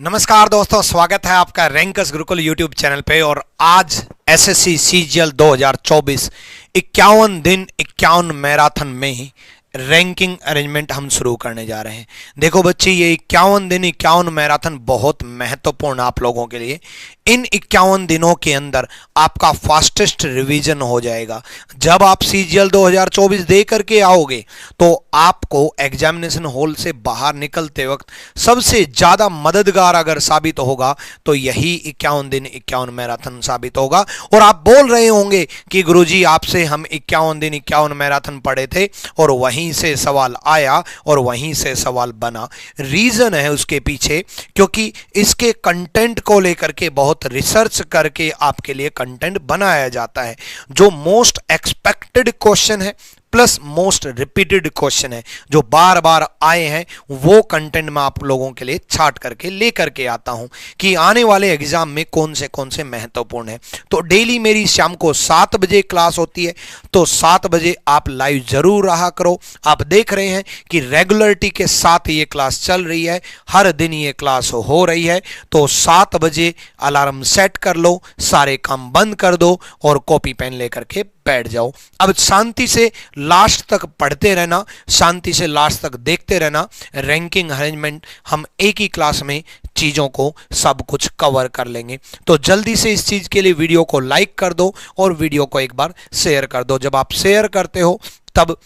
नमस्कार दोस्तों, स्वागत है आपका रैंकर्स गुरुकुल यूट्यूब चैनल पे। और आज एसएससी सीजीएल 2024 51 दिन 51 मैराथन में रैंकिंग अरेंजमेंट हम शुरू करने जा रहे हैं। देखो बच्चे, ये 51 दिन 51 मैराथन बहुत महत्वपूर्ण आप लोगों के लिए। इन 51 दिनों के अंदर आपका फास्टेस्ट रिवीजन हो जाएगा। जब आप सीजीएल 2024 दे करके आओगे तो आपको एग्जामिनेशन हॉल से बाहर निकलते वक्त सबसे ज्यादा मददगार अगर साबित होगा तो यही 51 दिन 51 मैराथन साबित होगा। और आप बोल रहे होंगे कि गुरुजी आपसे हम 51 दिन 51 मैराथन पढ़े थे और वहीं से सवाल आया और वहीं से सवाल बना। रीजन है उसके पीछे, क्योंकि इसके कंटेंट को लेकर के बहुत रिसर्च करके आपके लिए कंटेंट बनाया जाता है। जो मोस्ट एक्सपेक्टेड क्वेश्चन है प्लस मोस्ट रिपीटेड क्वेश्चन है, जो बार बार आए हैं, वो कंटेंट मैं आप लोगों के लिए छाट करके लेकर के आता हूं कि आने वाले एग्जाम में कौन से महत्वपूर्ण है। तो डेली मेरी शाम को 7 बजे क्लास होती है, तो 7 बजे आप लाइव जरूर रहा करो। आप देख रहे हैं कि रेगुलरिटी के साथ ये क्लास चल रही है, हर दिन ये क्लास हो रही है। तो 7 बजे अलार्म सेट कर लो, सारे काम बंद कर दो और कॉपी पेन लेकर के बैठ जाओ। अब शांति से लास्ट तक पढ़ते रहना, शांति से लास्ट तक देखते रहना। रैंकिंग अरेंजमेंट हम एक ही क्लास में चीजों को सब कुछ कवर कर लेंगे। तो जल्दी से इस चीज के लिए वीडियो को लाइक कर दो और वीडियो को एक बार शेयर कर दो। जब आप शेयर करते हो तब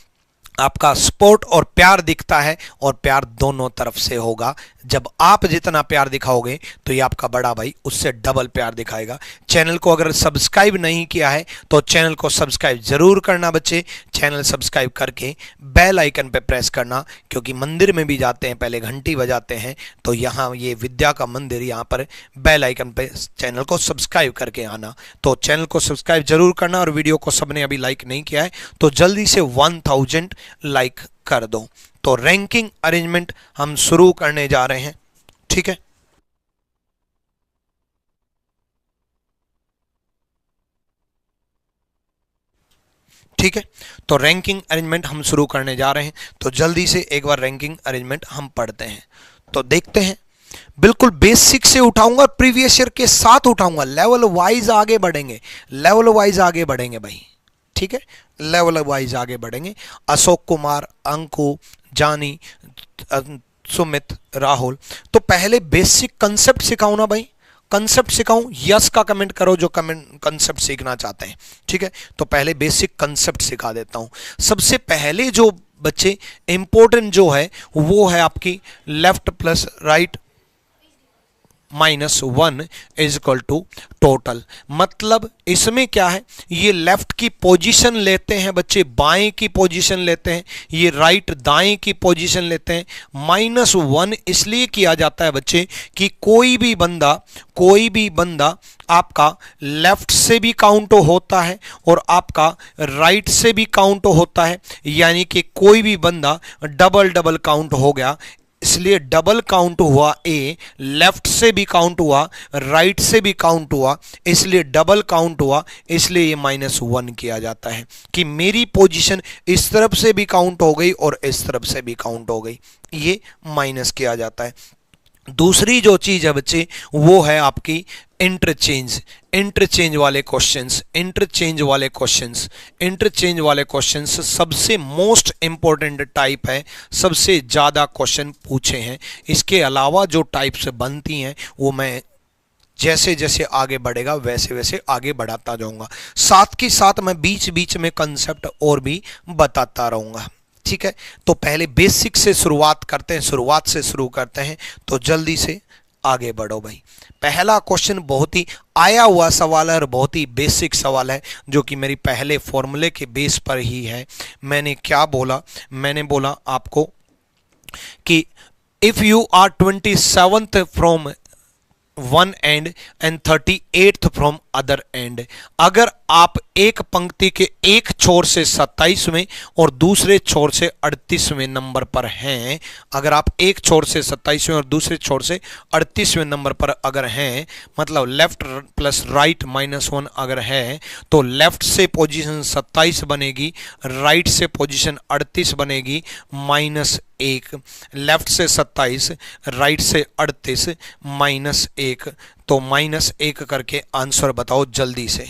आपका सपोर्ट और प्यार दिखता है, और प्यार दोनों तरफ से होगा। जब आप जितना प्यार दिखाओगे तो ये आपका बड़ा भाई उससे डबल प्यार दिखाएगा। चैनल को अगर सब्सक्राइब नहीं किया है तो चैनल को सब्सक्राइब जरूर करना बच्चे। चैनल सब्सक्राइब करके बेल आइकन पे प्रेस करना, क्योंकि मंदिर में भी जाते हैं पहले घंटी बजाते हैं, तो यहाँ ये विद्या का मंदिर, यहाँ पर बेल आइकन पे चैनल को सब्सक्राइब करके आना। तो चैनल को सब्सक्राइब जरूर करना, और वीडियो को सबने अभी लाइक नहीं किया है तो जल्दी से 1000 लाइक कर दो। तो रैंकिंग अरेंजमेंट हम शुरू करने जा रहे हैं, ठीक है। ठीक है, तो रैंकिंग अरेंजमेंट हम शुरू करने जा रहे हैं। तो जल्दी से एक बार रैंकिंग अरेंजमेंट हम पढ़ते हैं। तो देखते हैं, बिल्कुल बेसिक से उठाऊंगा, प्रीवियस ईयर के साथ उठाऊंगा, लेवल वाइज आगे बढ़ेंगे, लेवल वाइज आगे बढ़ेंगे भाई, ठीक है, लेवल वाइज आगे बढ़ेंगे। अशोक कुमार, अंकु, जानी, सुमित, राहुल। तो पहले बेसिक कंसेप्ट सिखाऊं ना भाई, कंसेप्ट सिखाऊं? यस का कमेंट करो जो कंसेप्ट सीखना चाहते हैं, ठीक है। तो पहले बेसिक कंसेप्ट सिखा देता हूं। सबसे पहले जो बच्चे इंपॉर्टेंट जो है वो है आपकी left plus right -1 is equal to total. मतलब इसमें क्या है, ये लेफ्ट की पोजीशन लेते हैं बच्चे, बाएं की पोजीशन लेते हैं, ये राइट दाएं की पोजीशन लेते हैं। -1 इसलिए किया जाता है बच्चे कि कोई भी बंदा आपका लेफ्ट से भी काउंट होता है और आपका राइट से भी काउंट होता है, यानी कि कोई भी बंदा डबल काउंट हो गया। इसलिए डबल काउंट हुआ, ए लेफ्ट से भी काउंट हुआ, राइट से भी काउंट हुआ, इसलिए डबल काउंट हुआ। इसलिए ये -1 किया जाता है कि मेरी पोजीशन इस तरफ से भी काउंट हो गई और इस तरफ से भी काउंट हो गई, ये माइनस किया जाता है। दूसरी जो चीज है बच्चे वो है आपकी इंटरचेंज वाले क्वेश्चंस सबसे मोस्ट इंपॉर्टेंट टाइप है, सबसे ज्यादा क्वेश्चन पूछे हैं। इसके अलावा जो टाइप्स बनती हैं वो मैं जैसे जैसे आगे बढ़ेगा वैसे वैसे आगे बढ़ाता जाऊंगा। साथ के साथ मैं बीच में कंसेप्ट और भी बताता रहूंगा, ठीक है। तो पहले बेसिक से शुरुआत करते हैं, शुरुआत से शुरू करते हैं। तो जल्दी से आगे बढ़ो भाई। पहला क्वेश्चन बहुत ही आया हुआ सवाल है और बहुत ही बेसिक सवाल है, जो कि मेरी पहले फॉर्मूले के बेस पर ही है। मैंने क्या बोला, मैंने बोला आपको कि इफ यू आर 27th फ्रॉम one end and 38th from other end. अगर आप एक पंक्ति के एक छोर से 27वें और दूसरे छोर से 38वें नंबर पर हैं, अगर आप एक छोर से 27वें और दूसरे छोर से 38वें नंबर पर अगर हैं, मतलब लेफ्ट प्लस राइट -1 अगर है, तो लेफ्ट से पोजीशन 27 बनेगी, राइट से पोजीशन 38 बनेगी, -1। लेफ्ट से 27, राइट से 38, -1। तो -1 करके आंसर बताओ जल्दी से।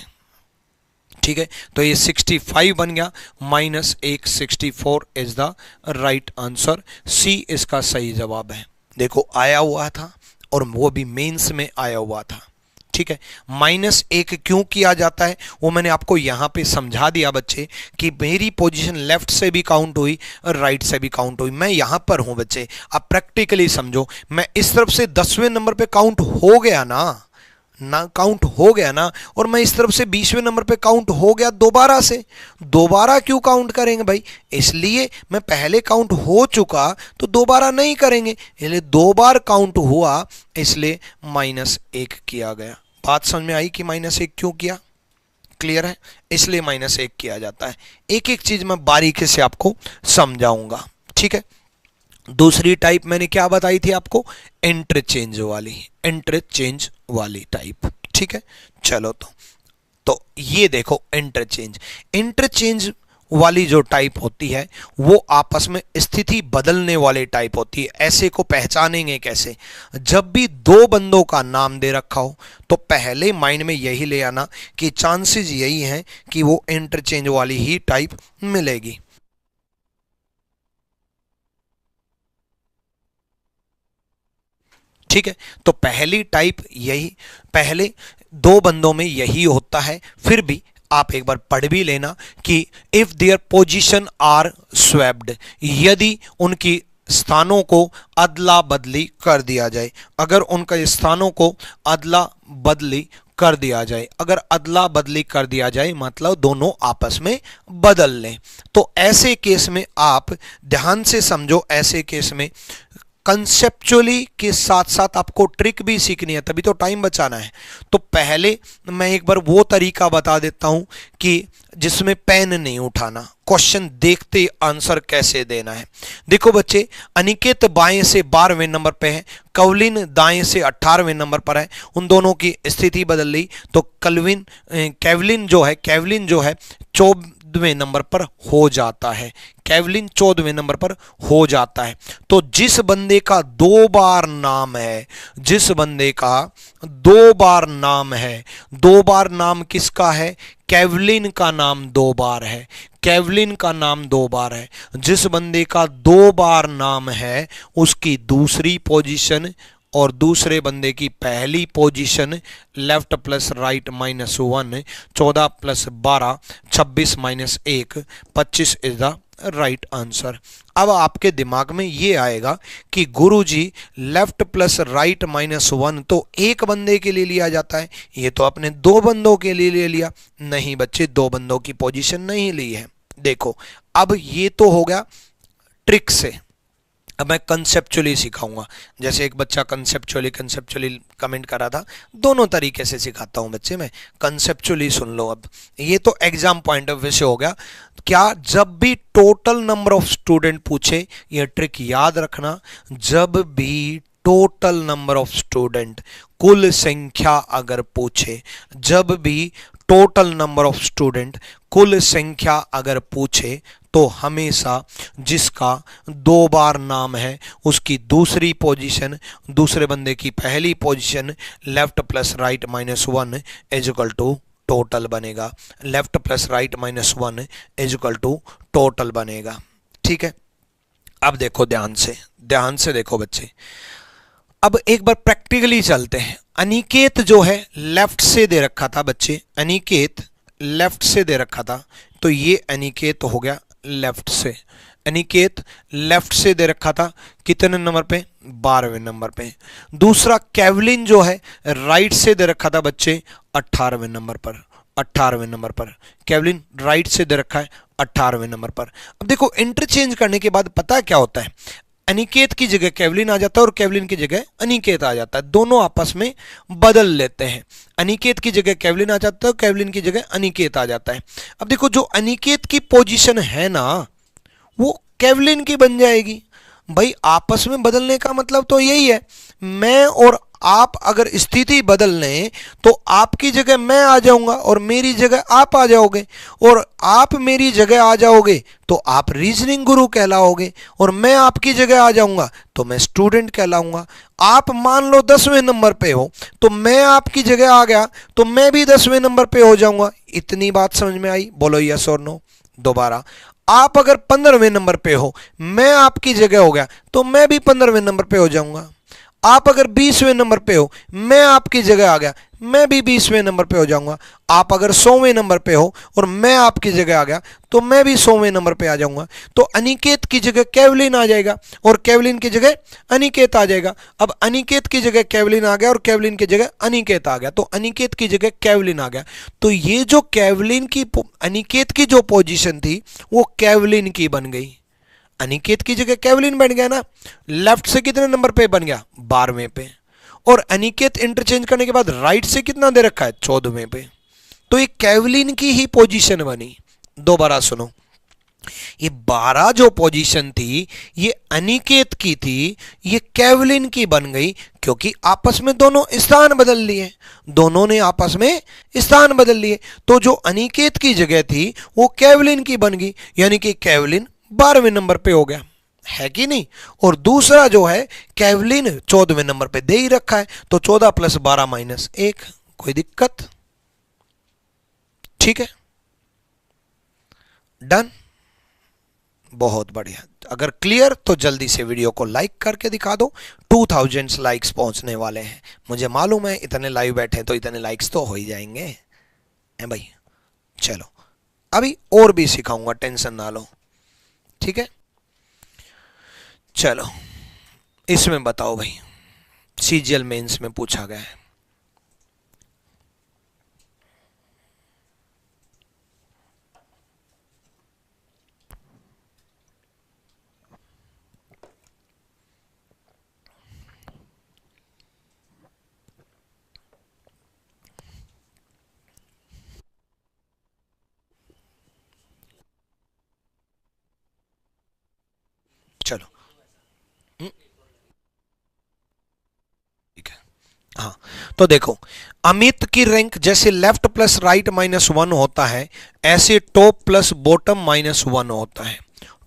ठीक है, तो ये 65 बन गया, -1 64 इज द राइट आंसर। सी इसका सही जवाब है। देखो आया हुआ था और वो भी मेंस में आया हुआ था। ठीक है, -1 क्यों किया जाता है वो मैंने आपको यहां पे समझा दिया बच्चे, कि मेरी पोजीशन लेफ्ट से भी काउंट हुई और राइट से भी काउंट हुई। मैं यहां पर हूं बच्चे, आप प्रैक्टिकली समझो। मैं इस तरफ से 10वें नंबर पे काउंट हो गया ना काउंट हो गया ना, और मैं इस तरफ से 20वें नंबर पे काउंट हो गया दोबारा से। दोबारा क्यों काउंट करेंगे भाई? इसलिए मैं पहले काउंट हो चुका तो दोबारा नहीं करेंगे, इसलिए 2 बार काउंट हुआ, इसलिए -1 किया गया। बात समझ में आई कि -1 क्यों किया? क्लियर है, इसलिए -1 किया जाता है। एक एक चीज मैं बारीकी से आपको समझाऊंगा। ठीक है, दूसरी टाइप मैंने क्या बताई थी आपको? इंटरचेंज वाली टाइप। ठीक है, चलो तो ये देखो इंटरचेंज वाली जो टाइप होती है वो आपस में स्थिति बदलने वाली टाइप होती है। ऐसे को पहचानेंगे कैसे? जब भी 2 बंदों का नाम दे रखा हो तो पहले माइंड में यही ले आना कि चांसेस यही हैं कि वो इंटरचेंज वाली ही टाइप मिलेगी। ठीक है, तो पहली टाइप यही, पहले 2 बंदों में यही होता है। फिर भी आप एक बार पढ़ भी लेना कि if their position are swapped, यदि उनकी स्थानों को अदला बदली कर दिया जाए, अगर उनका स्थानों को अदला बदली कर दिया जाए, अगर अदला बदली कर दिया जाए मतलब दोनों आपस में बदल लें, तो ऐसे केस में आप ध्यान से समझो। ऐसे केस में कंसेप्चुअली के साथ साथ आपको ट्रिक भी सीखनी है, तभी तो टाइम बचाना है। तो पहले मैं एक बार वो तरीका बता देता हूं कि जिसमें पेन नहीं उठाना, क्वेश्चन देखते आंसर कैसे देना है। देखो बच्चे, अनिकेत बाएं से 12वें नंबर पे है, कवलिन दाएं से 18वें नंबर पर है। उन दोनों की स्थिति बदल ली तो केवलिन जो है 14वें नंबर पर हो जाता है। केवलिन 14वें नंबर पर हो जाता है। तो जिस बंदे का 2 बार नाम है, जिस बंदे का 2 बार नाम है, 2 बार नाम किसका है? केवलिन का नाम 2 बार है, केवलिन का नाम 2 बार है। जिस बंदे का 2 बार नाम है उसकी दूसरी पोजीशन और दूसरे बंदे की पहली position left plus right -1, 14 plus 12 26 -1 25 is the right answer. अब आपके दिमाग में ये आएगा कि गुरुजी लेफ्ट प्लस राइट -1 तो एक बंदे के लिए लिया जाता है, ये तो आपने 2 बंदों के लिए ले लिया। नहीं बच्चे, 2 बंदों की पोजीशन नहीं ली है। देखो अब ये तो हो गया ट्रिक से। अब मैं कंसेप्चुअली सिखाऊंगा। जैसे एक बच्चा कंसेप्चुअली कमेंट कर रहा था, दोनों तरीके से सिखाता हूं बच्चे मैं। कंसेप्चुअली सुन लो। अब ये तो एग्जाम पॉइंट ऑफ व्यू से हो गया। क्या जब भी टोटल नंबर ऑफ स्टूडेंट पूछे, ये ट्रिक याद रखना, जब भी टोटल नंबर ऑफ स्टूडेंट, कुल संख्या अगर पूछे, जब भी टोटल नंबर ऑफ स्टूडेंट, कुल संख्या अगर पूछे, तो हमेशा जिसका 2 बार नाम है उसकी दूसरी पोजीशन दूसरे बंदे की पहली position left plus right -1 is equal to total बनेगा। Left plus right -1 is equal to total बनेगा। ठीक है, अब देखो ध्यान से देखो बच्चे। अब एक बार प्रैक्टिकली चलते हैं। अनिकेत जो है लेफ्ट से दे रखा था बच्चे, अनिकेत लेफ्ट से दे रखा था, तो ये अनिकेत हो गया लेफ्ट से। अनिकेत लेफ्ट से दे रखा था कितने नंबर पे? 12वें नंबर पे। दूसरा केवलिन जो है राइट से दे रखा था बच्चे 18वें नंबर पर, 18वें नंबर पर। केवलिन राइट से दे रखा है 18वें नंबर पर। अब देखो इंटरचेंज करने के बाद पता क्या होता है, अनिकेत की जगह केवलिन आ जाता है और केवलिन की जगह अनिकेत आ जाता है, दोनों आपस में बदल लेते हैं। अनिकेत की जगह केवलिन आ जाता है, केवलिन की जगह अनिकेत आ जाता है। अब देखो जो अनिकेत की पोजीशन है ना वो केवलिन की बन जाएगी। भाई आपस में बदलने का मतलब तो यही है, मैं और आप अगर स्थिति बदल लें तो आपकी जगह मैं आ जाऊंगा और मेरी जगह आप आ जाओगे, और आप मेरी जगह आ जाओगे तो आप रीजनिंग गुरु कहलाओगे, और मैं आपकी जगह आ जाऊंगा तो मैं स्टूडेंट कहलाऊंगा। आप मान लो 10वें नंबर पे हो तो मैं आपकी जगह आ गया तो मैं भी 10वें नंबर पे हो जाऊंगा। इतनी बात समझ में आई? बोलो यस और नो। दोबारा, आप अगर 15वें नंबर पे हो, मैं आपकी जगह हो गया तो मैं भी 15वें नंबर पे हो जाऊंगा। आप अगर 20वें नंबर पे हो, मैं आपकी जगह आ गया, मैं भी 20वें नंबर पे हो जाऊंगा। आप अगर 100वें नंबर पे हो और मैं आपकी जगह आ गया तो मैं भी 100वें नंबर पे आ जाऊंगा। तो अनिकेत की जगह केवलिन आ जाएगा और केवलिन की जगह अनिकेत आ जाएगा। अब अनिकेत की जगह केवलिन आ गया और केवलिन की जगह अनिकेत आ गया, तो अनिकेत की जगह केवलिन आ गया। तो ये जो केवलिन की अनिकेत की जो पोजीशन थी वो केवलिन की बन गई। अनिकेत की जगह केवलिन बन गया ना। लेफ्ट से कितने नंबर पे बन गया? 12वें पे। और अनिकेत इंटरचेंज करने के बाद राइट से कितना दे रखा है? 14वें पे। तो ये केवलिन की ही पोजीशन बनी। दोबारा सुनो, ये 12 जो पोजीशन थी ये अनिकेत की थी, ये केवलिन की बन गई क्योंकि आपस में दोनों स्थान बदल लिए, दोनों ने आपस में स्थान बदल लिए। तो जो अनिकेत की जगह थी वो केवलिन की बन गई, यानी कि केवलिन 12वें नंबर पे हो गया, है कि नहीं? और दूसरा जो है केवलिन 14वें नंबर पे दे ही रखा है, तो 14 + 12 - 1। कोई दिक्कत? ठीक है, डन। बहुत बढ़िया। अगर क्लियर तो जल्दी से वीडियो को लाइक करके दिखा दो। 2000 लाइक्स पहुंचने वाले हैं, मुझे मालूम है इतने लाइव बैठे तो इतने लाइक्स तो हो ही जाएंगे हैं भाई। चलो अभी और भी सिखाऊंगा, टेंशन ना लो, ठीक है? चलो इसमें बताओ भाई, सीजीएल मेंस में पूछा गया है। चलो ठीक है। हाँ तो देखो, अमित की रैंक जैसे लेफ्ट प्लस राइट -1 होता है, ऐसे टॉप प्लस बॉटम -1 होता है।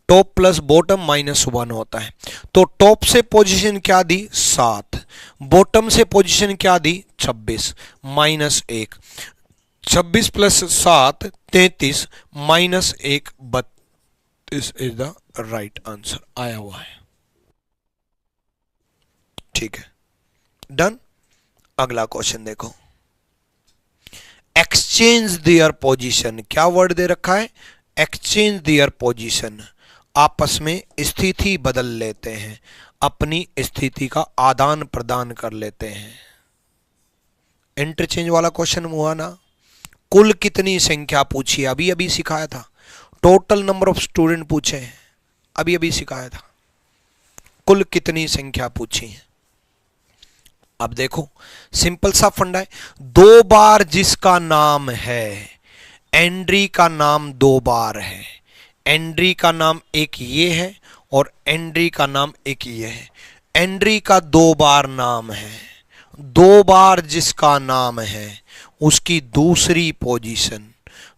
टॉप प्लस बॉटम -1 होता है। तो टॉप से पोजीशन क्या दी? 7। बॉटम से पोजीशन क्या दी? 26 -1। 26 + 7 33 -1 32 इज द राइट आंसर आया हुआ है। ठीक है, डन। अगला क्वेश्चन देखो, एक्सचेंज देयर पोजीशन। क्या वर्ड दे रखा है? Exchange their position. आपस में स्थिति बदल लेते हैं, अपनी स्थिति का आदान प्रदान कर लेते हैं। इंटरचेंज वाला क्वेश्चन हुआ ना। कुल कितनी संख्या पूछी? अभी अभी सिखाया था। टोटल नंबर ऑफ स्टूडेंट पूछे हैं, अभी अभी सिखाया था। कुल कितनी संख्या पूछी है? अब देखो सिंपल सा फंडा है, 2 बार जिसका नाम है, एंड्री का नाम 2 बार है। एंड्री का नाम एक ये है और एंड्री का नाम एक ये है। एंड्री का 2 बार नाम है, 2 बार जिसका नाम है उसकी दूसरी पोजीशन,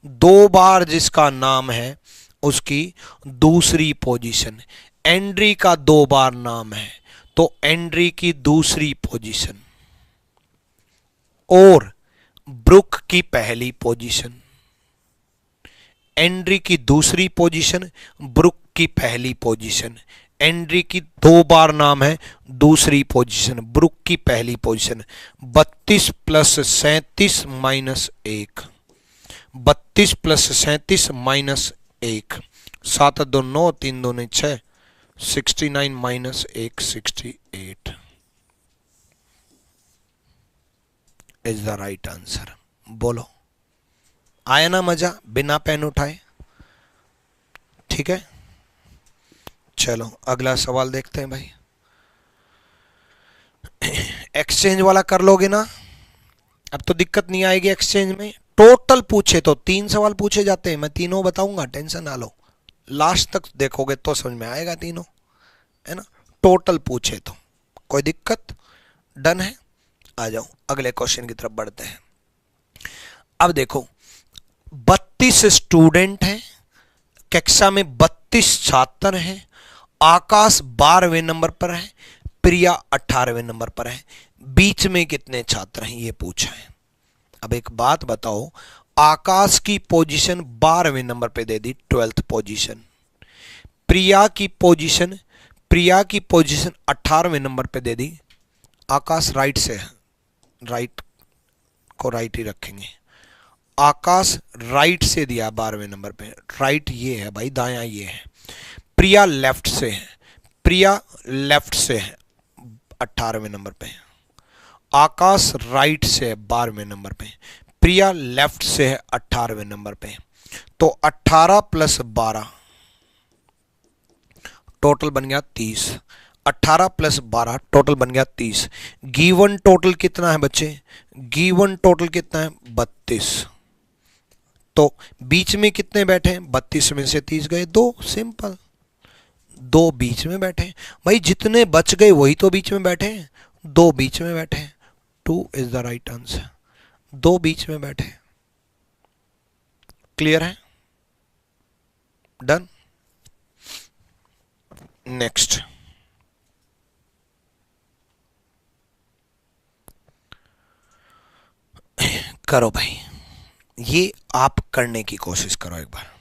2 बार जिसका नाम है उसकी दूसरी पोजीशन। एंड्री का 2 बार नाम है तो एंड्री की दूसरी पोजीशन, और ब्रुक की पहली पोजीशन। एंड्री की दूसरी पोजीशन, ब्रुक की पहली पोजीशन। एंड्री की 2 बार नाम है, दूसरी पोजीशन, ब्रुक की पहली position. 32 + 37 - 1। 32 + 37 - 1। 7 2 9, 3 2 6, 69 - 1 68 is the right answer. बोलो, आया ना मजा बिना पेन उठाए? ठीक है, चलो अगला सवाल देखते हैं भाई। एक्सचेंज वाला कर लोगे ना? अब तो दिक्कत नहीं आएगी एक्सचेंज में। टोटल पूछे तो 3 सवाल पूछे जाते हैं, मैं तीनों बताऊंगा, टेंशन ना लो। लास्ट तक देखोगे तो समझ में आएगा तीनों, है ना। टोटल पूछे तो कोई दिक्कत? डन है। आ जाओ अगले क्वेश्चन की तरफ बढ़ते हैं। अब देखो, 32 स्टूडेंट हैं, कक्षा में 32 छात्र हैं। आकाश 12वें नंबर पर है, प्रिया 18वें नंबर पर है। बीच में कितने छात्र हैं ये पूछा है। अब एक बात बताओ, आकाश की पोजीशन 12वें नंबर पे दे दी, 12th पोजीशन। प्रिया की पोजीशन, प्रिया की पोजीशन 18वें नंबर पे दे दी। आकाश राइट से है, राइट को राइट ही रखेंगे। आकाश राइट से दिया 12वें नंबर पे, राइट ये है भाई, दायां ये है। प्रिया लेफ्ट से है, प्रिया लेफ्ट से है 18वें नंबर पे। आकाश राइट से है 12वें नंबर पे, प्रिया लेफ्ट से है 18वें नंबर पे। तो 18 प्लस 12 टोटल बन गया 30। 18 प्लस 12 टोटल बन गया 30। गिवन टोटल कितना है बच्चे? गिवन टोटल कितना है? 32। तो बीच में कितने बैठे हैं? 32 में से 30 गए, दो, सिंपल। दो बीच में बैठे भाई, जितने बच गए वही तो बीच में बैठे हैं। दो बीच में बैठे हैं, 2 इज द राइट आंसर। दो बीच में बैठे। क्लियर है? डन। नेक्स्ट करो भाई, ये आप करने की कोशिश करो एक बार।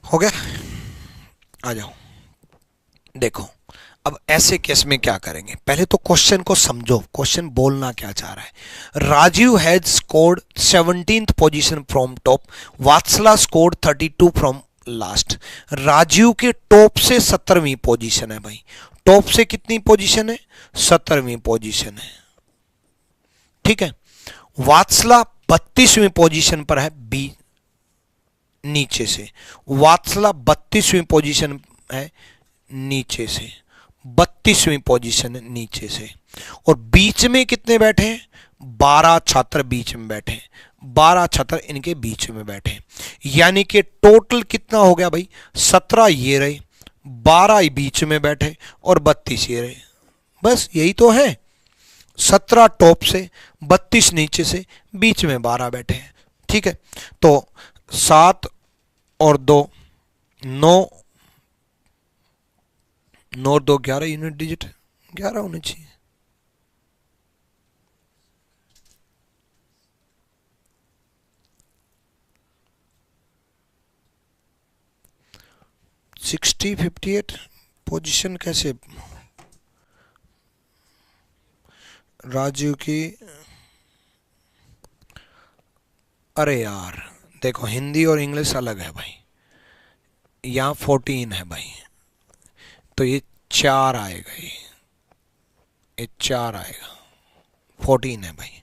हो गया? आ जाओ। देखो, अब ऐसे केस में क्या करेंगे, पहले तो क्वेश्चन को समझो, क्वेश्चन बोलना क्या चाह रहा है। Rajiv has scored 17th position from top, Vatsala scored 32 from last. Rajiv के टॉप से 17वीं पोजीशन है भाई। टॉप से कितनी पोजीशन है? 17वीं पोजीशन है, ठीक है। वात्सला 32वीं पोजीशन पर है, बी नीचे से। वात्सला 32वीं पोजीशन है नीचे से, 32वीं पोजीशन है नीचे से। और बीच में कितने बैठे हैं? 12 छात्र बीच में बैठे हैं, 12 छात्र इनके बीच में बैठे हैं। यानी कि टोटल कितना हो गया भाई? 17 ये रहे, 12 बीच में बैठे और 32 ये रहे। बस यही तो है। 17 टॉप से, 32 नीचे से, बीच में 12 बैठे हैं, ठीक है। तो 7 और 2 9, 9 और 2 11 यूनिट डिजिट, 11 होने चाहिए। सिक्सटी 58 पोजीशन कैसे? राजीव की, अरे यार देखो, हिंदी और इंग्लिश अलग है भाई। यहाँ 14 है भाई, तो ये 4 आएगा, ये 4 आएगा, 14 है भाई।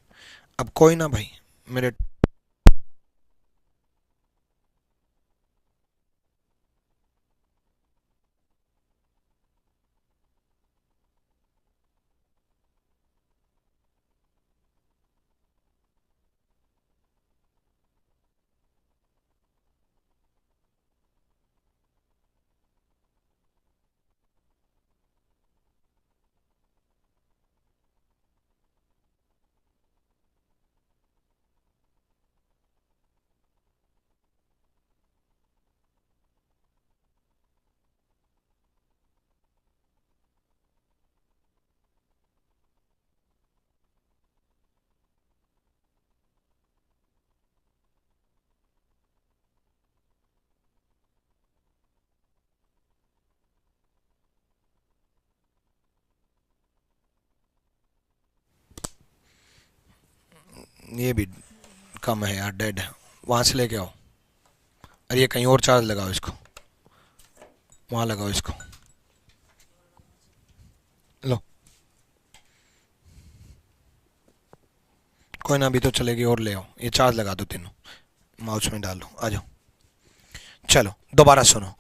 अब कोई ना भाई, मेरे ये भी कम है यार, डेड है, वहां से लेके आओ। अरे ये कहीं और चार्ज लगाओ, इसको वहां लगाओ, इसको लो, कोई ना, अभी तो चलेगी, और ले आओ, ये चार्ज लगा दो तीनों, माउस में डालो, आ जाओ। चलो दोबारा सुनो,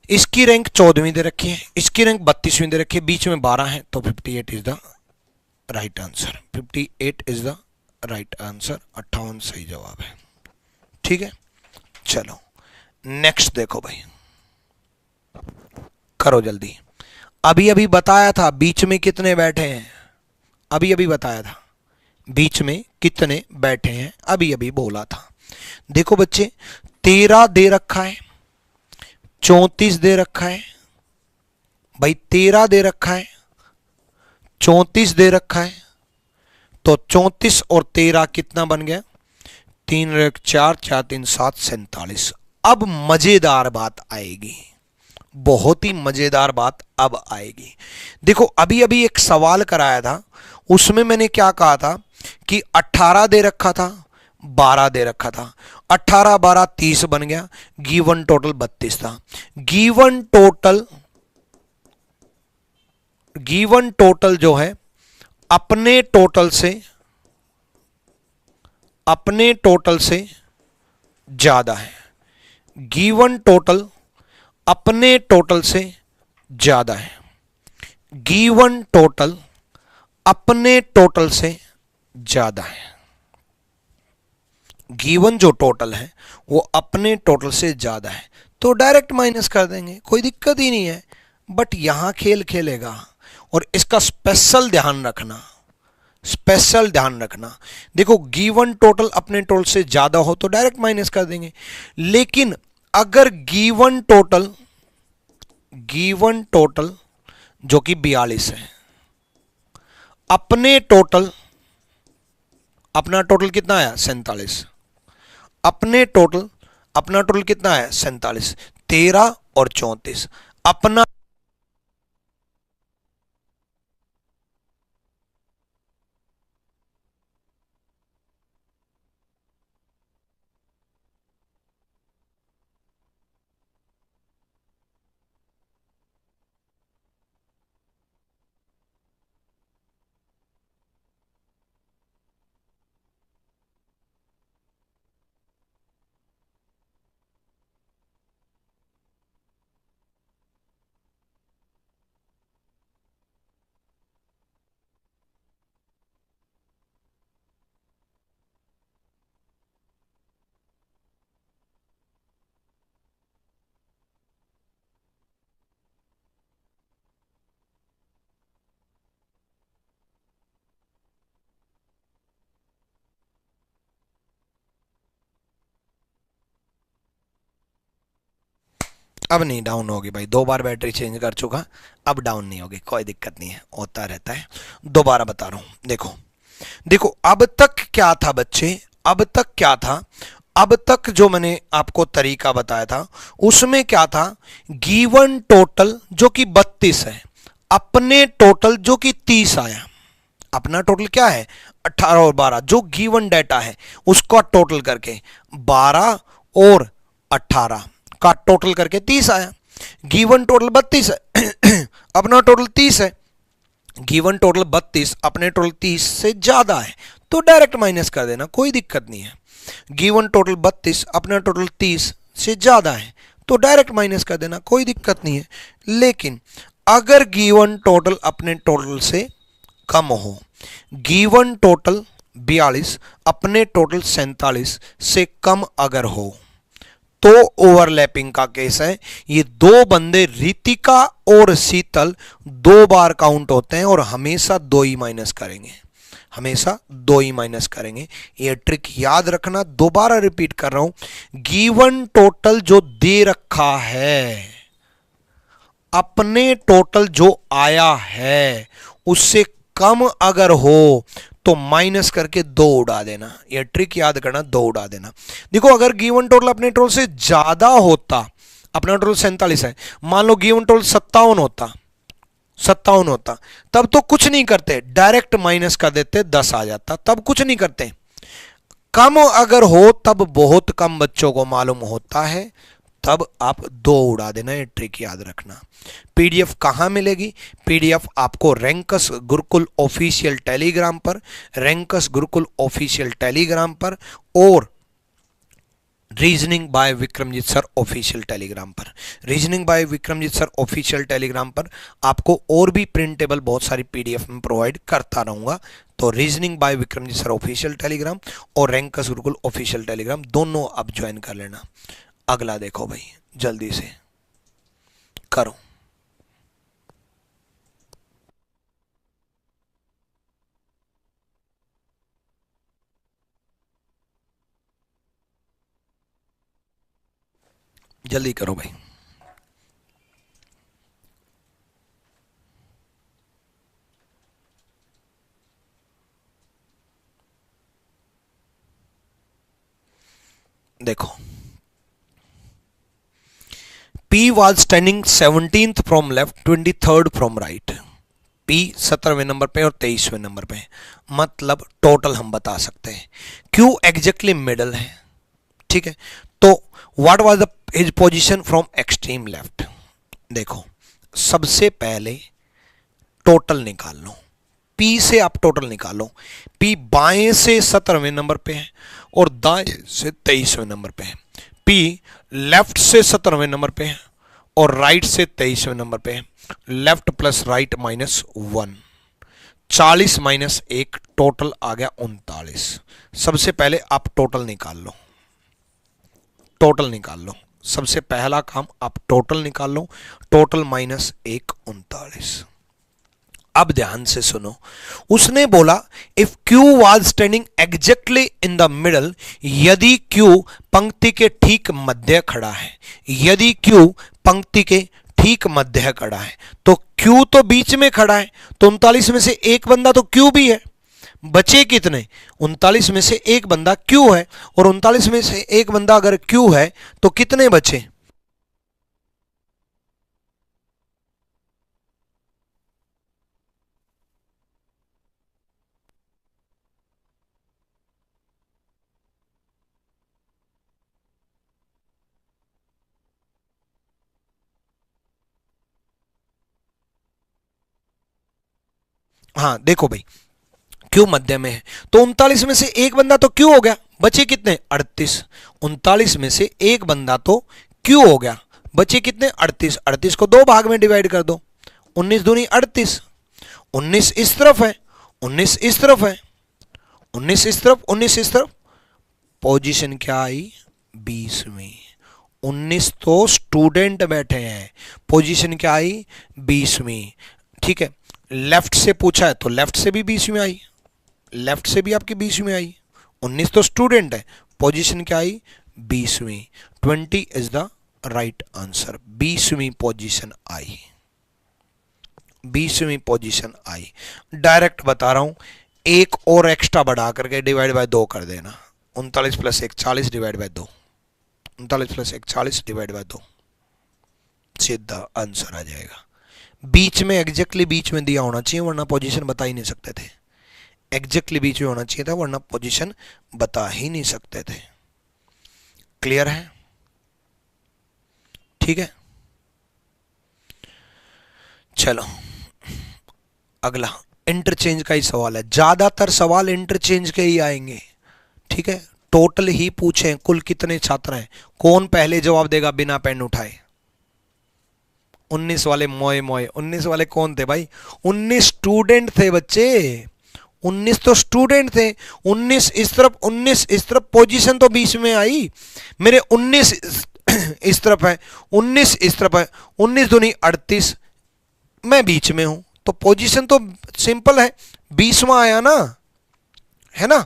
इसकी रैंक 14वीं दे रखी है, इसकी रैंक 32वीं दे रखी है, बीच में 12 है, तो 58 is the right answer. 58 is the right answer, 58 सही जवाब है। ठीक है, चलो नेक्स्ट देखो भाई, करो जल्दी। अभी अभी बताया था बीच में कितने बैठे हैं, अभी अभी बताया था बीच में कितने बैठे हैं, अभी अभी बोला था। देखो बच्चे, 13 दे रखा है, 34 दे रखा है भाई, 13 दे रखा है, 34 दे रखा है, तो 34 और 13 कितना बन गया, 3 1 4 4 3 7 47। अब मजेदार बात आएगी, बहुत ही मजेदार बात अब आएगी। देखो अभी अभी एक सवाल कराया था, उसमें मैंने क्या कहा था कि 18 दे रखा था, 12 दे रखा था, 18 12 30 बन गया, गिवन टोटल 32 था। गिवन टोटल जो है अपने टोटल से ज्यादा है, गिवन टोटल अपने टोटल से ज्यादा है, गिवन टोटल अपने टोटल से ज्यादा है। गिवन जो टोटल है वो अपने टोटल से ज्यादा है, तो डायरेक्ट माइनस कर देंगे, कोई दिक्कत ही नहीं है। बट यहां खेल खेलेगा, और इसका स्पेशल ध्यान रखना, स्पेशल ध्यान रखना। देखो गिवन टोटल अपने टोटल से ज्यादा हो तो डायरेक्ट माइनस कर देंगे, लेकिन अगर गिवन टोटल जो कि 42 है, अपना टोटल कितना आया 47, अपना टोटल कितना है 47, 13 और 34, अपना अब नहीं डाउन होगी भाई, 2 बार बैटरी चेंज कर चुका, अब डाउन नहीं होगी, कोई दिक्कत नहीं है, होता रहता है। दोबारा बता रहा हूं, देखो अब तक क्या था बच्चे, अब तक जो मैंने आपको तरीका बताया था उसमें क्या था, गिवन टोटल जो कि 32 है, अपने टोटल जो कि 30 आया। अपना टोटल क्या है 18 और 12, जो गिवन डाटा है उसका टोटल करके 12 और 18 का टोटल करके 30 आया। गिवन टोटल 32 है अपना टोटल 30 है, गिवन टोटल 32 अपने टोटल 30 से ज्यादा है, तो डायरेक्ट माइनस कर देना, कोई दिक्कत नहीं है। गिवन टोटल 32 अपना टोटल 30 से ज्यादा है, तो डायरेक्ट माइनस कर देना, कोई दिक्कत नहीं है। लेकिन अगर गिवन टोटल अपने टोटल से कम हो, गिवन टोटल 42 अपने टोटल 47 से कम अगर हो, तो ओवरलैपिंग का केस है। ये 2 बंदे रितिका और शीतल 2 बार काउंट होते हैं और हमेशा 2 ही माइनस करेंगे, हमेशा 2 ही माइनस करेंगे। ये ट्रिक याद रखना, दोबारा रिपीट कर रहा हूं, गिवन टोटल जो दे रखा है, अपने टोटल जो आया है उससे कम अगर हो तो माइनस करके 2 उड़ा देना, यह ट्रिक याद करना, 2 उड़ा देना। देखो अगर गिवन टोटल अपने टोटल से ज्यादा होता, अपना टोटल 47 है, मान लो गिवन टोटल 57 होता, तब तो कुछ नहीं करते, डायरेक्ट माइनस कर देते, 10 आ जाता, तब कुछ नहीं करते। कम अगर हो तब बहुत कम बच्चों को मालूम होता है, तब आप 2 उड़ा देना, ये ट्रिक याद रखना। पीडीएफ कहाँ मिलेगी? पीडीएफ आपको रैंकस गुरुकुल ऑफिशियल टेलीग्राम पर, रैंकस गुरुकुल ऑफिशियल टेलीग्राम पर, और reasoning by Vikramjeet sir official Telegram पर। Reasoning by Vikramjeet sir official Telegram पर आपको और भी प्रिंटेबल बहुत सारी पीडीएफ में प्रोवाइड करता रहूंगा। तो reasoning by Vikramjeet sir official Telegram और रैंकस गुरुकुल ऑफिशियल टेलीग्राम दोनों आप ज्वाइन कर लेना। अगला देखो भाई, जल्दी से करो। जल्दी करो भाई। देखो, P was standing 17th from left, 23rd from right. P 17वें नंबर पे और 23वें नंबर पे, मतलब टोटल हम बता सकते हैं। Q एग्जैक्टली मिडल है, ठीक है। तो what was the his position from extreme left? देखो, सबसे पहले टोटल निकाल लो। P से आप टोटल निकालो। P बाएं से 17वें नंबर पे है और दाएं से 23वें नंबर पे है। P लेफ्ट से 17वें नंबर पे है और राइट से 23वें नंबर पे है। लेफ्ट प्लस राइट -1, 40 -1, टोटल आ गया 39। सबसे पहले आप टोटल निकाल लो, टोटल निकाल लो। सबसे पहला काम आप टोटल निकाल लो। टोटल -1 39। अब ध्यान से सुनो, उसने बोला if Q was standing exactly in the middle, यदि Q पंक्ति के ठीक मध्य खड़ा है, यदि Q पंक्ति के ठीक मध्य खड़ा है, तो Q तो बीच में खड़ा है, तो 39 में से एक बंदा तो Q भी है। बचे कितने? 39 में से एक बंदा Q है, और 39 में से एक बंदा अगर Q है तो कितने बचे? हाँ देखो भाई, Q मध्य में है, तो 39 में से एक बंदा तो Q हो गया, बचे कितने? 38। 39 में से एक बंदा तो Q हो गया, बचे कितने? 38। 38 को 2 भाग में डिवाइड कर दो, 19 दूनी 38। 19 इस तरफ है, 19 इस तरफ है, 19 इस तरफ, 19 इस तरफ। पोजीशन क्या आई? 20वीं। 19 तो स्टूडेंट बैठे हैं, पोजीशन क्या आई? 20वीं। ठीक है, लेफ्ट से पूछा है तो लेफ्ट से भी 20वीं आई, लेफ्ट से भी आपकी 20वीं आई। 19 तो स्टूडेंट है, पोजीशन क्या आई? 20वीं। 20 इज द राइट आंसर। 20वीं पोजीशन आई, 20वीं पोजीशन आई। डायरेक्ट बता रहा हूं, एक और एक्स्ट्रा बढ़ा करके डिवाइड बाय 2 कर देना। 39 + 1 40 डिवाइड बाय 2, 39 + 1 40 डिवाइड बाय 2, सीधा आंसर आ जाएगा। बीच में एग्जैक्टली बीच में दिया होना चाहिए, वरना पोजीशन बता ही नहीं सकते थे। एग्जैक्टली बीच में होना चाहिए था, वरना पोजीशन बता ही नहीं सकते थे। क्लियर है? ठीक है, चलो अगला इंटरचेंज का ही सवाल है। ज्यादातर सवाल इंटरचेंज के ही आएंगे, ठीक है। टोटल ही पूछें, कुल कितने छात्र हैं, कौन पहले जवाब देगा बिना पेन उठाए? 19 वाले मोए मोए। 19 वाले कौन थे भाई? 19 स्टूडेंट थे बच्चे, 19 तो स्टूडेंट थे। 19 इस तरफ, 19 इस तरफ, पोजीशन तो बीच में आई मेरे। 19 इस तरफ है, 19 इस तरफ है, 19 दूनी 38, मैं बीच में हूं, तो पोजीशन तो सिंपल है, 20वां आया ना, है ना।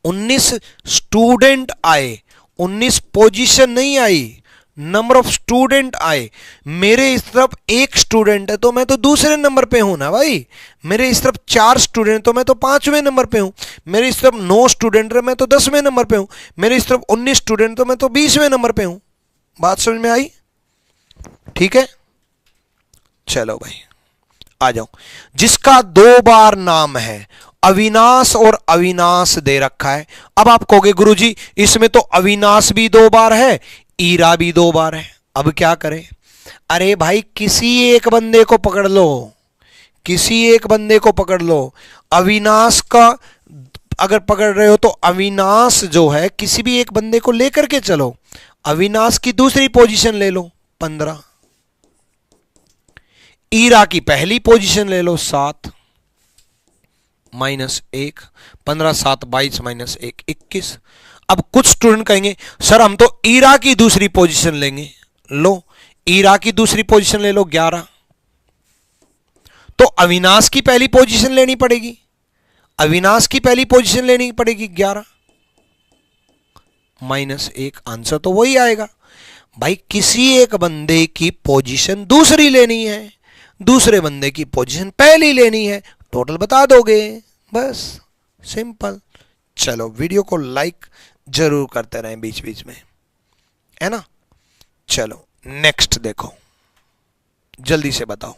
19 स्टूडेंट आए, 19 पोजीशन नहीं आई, नंबर ऑफ स्टूडेंट आए। मेरे इस तरफ एक स्टूडेंट है तो मैं तो दूसरे नंबर पे हूं ना भाई। मेरे इस तरफ 4 स्टूडेंट तो मैं तो 5वें नंबर पे हूं। मेरे इस तरफ 9 स्टूडेंट है, मैं तो 10वें नंबर पे हूं। मेरे इस तरफ 19 स्टूडेंट तो मैं तो 20वें नंबर पे हूं। बात समझ में आई? ठीक है, चलो भाई आ जाओ। जिसका 2 बार नाम है अविनाश और अविनाश दे रखा है। अब आप कहोगे गुरुजी इसमें तो अविनाश भी 2 बार है, ईरा भी 2 बार है, अब क्या करें? अरे भाई किसी एक बंदे को पकड़ लो, किसी एक बंदे को पकड़ लो। अविनाश का अगर पकड़ रहे हो तो अविनाश जो है किसी भी एक बंदे को लेकर के चलो। अविनाश की दूसरी पोजीशन ले लो 15, ईरा की पहली पोजीशन ले लो 7 -1, 15 7 22 -1 21। अब कुछ स्टूडेंट कहेंगे सर हम तो ईरा की दूसरी पोजीशन लेंगे। लो ईरा की दूसरी पोजीशन ले लो 11, तो अविनाश की पहली पोजीशन लेनी पड़ेगी, अविनाश की पहली पोजीशन लेनी पड़ेगी 11 -1, आंसर तो वही आएगा। भाई किसी एक बंदे की पोजीशन दूसरी लेनी है, दूसरे बंदे की पोजीशन पहली लेनी है, टोटल बता दोगे, बस सिंपल। चलो वीडियो को लाइक जरूर करते रहें बीच बीच में, है ना। चलो नेक्स्ट देखो, जल्दी से बताओ।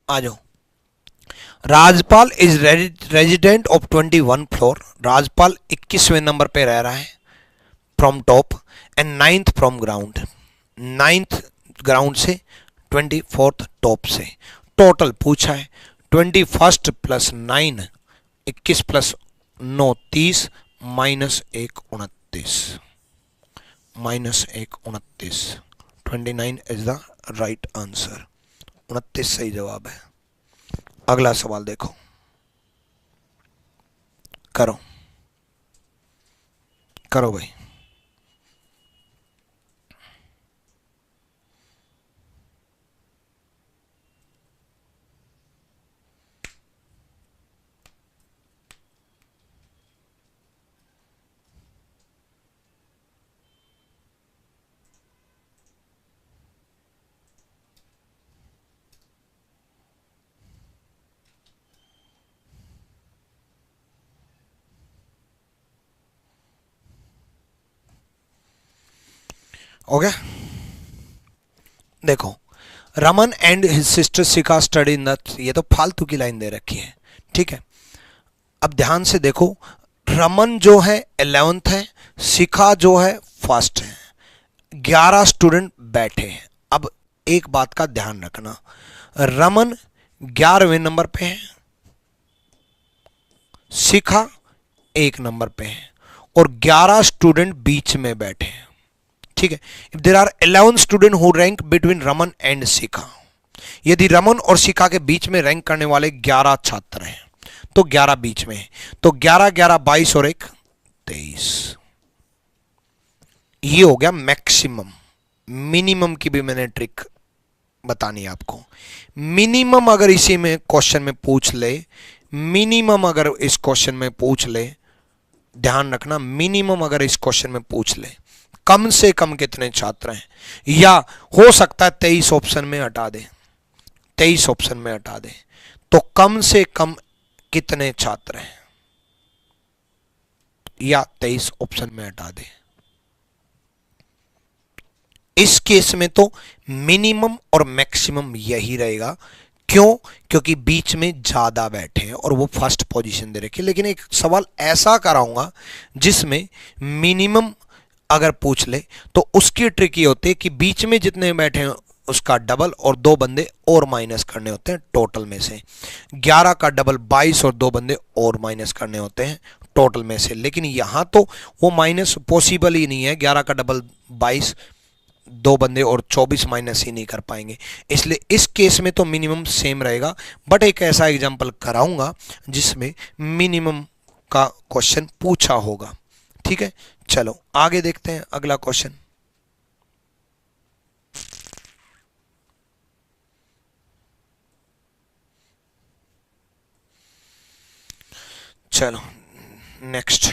आ जाओ। Rajpal is resident of 21 floor. Rajpal 21वें नंबर पे रह रहा है from top and 9th from ground. 9th ground से 24th टॉप से। टोटल पूछा है 21 + 9 21 + 9 30 -1 29 -1 29। 29 इज द राइट आंसर। 29 सही जवाब है। अगला सवाल देखो, करो करो भाई। हो गया। देखो, Raman and his sister Shikha study in the, ये तो फालतू की लाइन दे रखी है, ठीक है। अब ध्यान से देखो, रमन जो है 11th है, शिखा जो है 1st है, 11 स्टूडेंट बैठे हैं। अब एक बात का ध्यान रखना, रमन 11वें नंबर पे है, शिखा 1 नंबर पे है और 11 स्टूडेंट बीच में बैठे हैं, ठीक है। If there are 11 student who rank between Raman and Shikha, यदि रमन और शिखा के बीच में रैंक करने वाले 11 छात्र हैं तो 11 बीच में है, तो 11 11 22 और 1 23। ये हो गया मैक्सिमम। मिनिमम की भी मैंने ट्रिक बतानी है आपको। मिनिमम अगर इसी में क्वेश्चन में पूछ ले, मिनिमम अगर इस क्वेश्चन में पूछ ले, ध्यान रखना, मिनिमम अगर इस क्वेश्चन में पूछ ले कम से कम कितने छात्र हैं, या हो सकता है 23 ऑप्शन में हटा दे, 23 ऑप्शन में हटा दे, तो कम से कम कितने छात्र हैं, या 23 ऑप्शन में हटा दे। इस केस में तो मिनिमम और मैक्सिमम यही रहेगा। क्यों? क्योंकि बीच में ज्यादा बैठे हैं और वो फर्स्ट पोजीशन दे रखी है। लेकिन एक सवाल ऐसा कराऊंगा जिसमें मिनिमम अगर पूछ ले तो उसकी ट्रिक ये होती है कि बीच में जितने बैठे हैं उसका डबल और 2 बंदे और माइनस करने होते हैं टोटल में से। 11 का डबल 22 और 2 बंदे और माइनस करने होते हैं टोटल में से। लेकिन यहाँ तो वो माइनस पॉसिबल ही नहीं है, 11 का डबल 22, दो बंदे और 24 माइनस ही नहीं कर पाएंगे, इसलिए इस केस में तो मिनिमम सेम रहेगा। बट एक ऐसा एग्जांपल कराऊंगा जिसमें मिनिमम का क्वेश्चन पूछा होगा। ठीक है, चलो आगे देखते हैं अगला क्वेश्चन। चलो नेक्स्ट।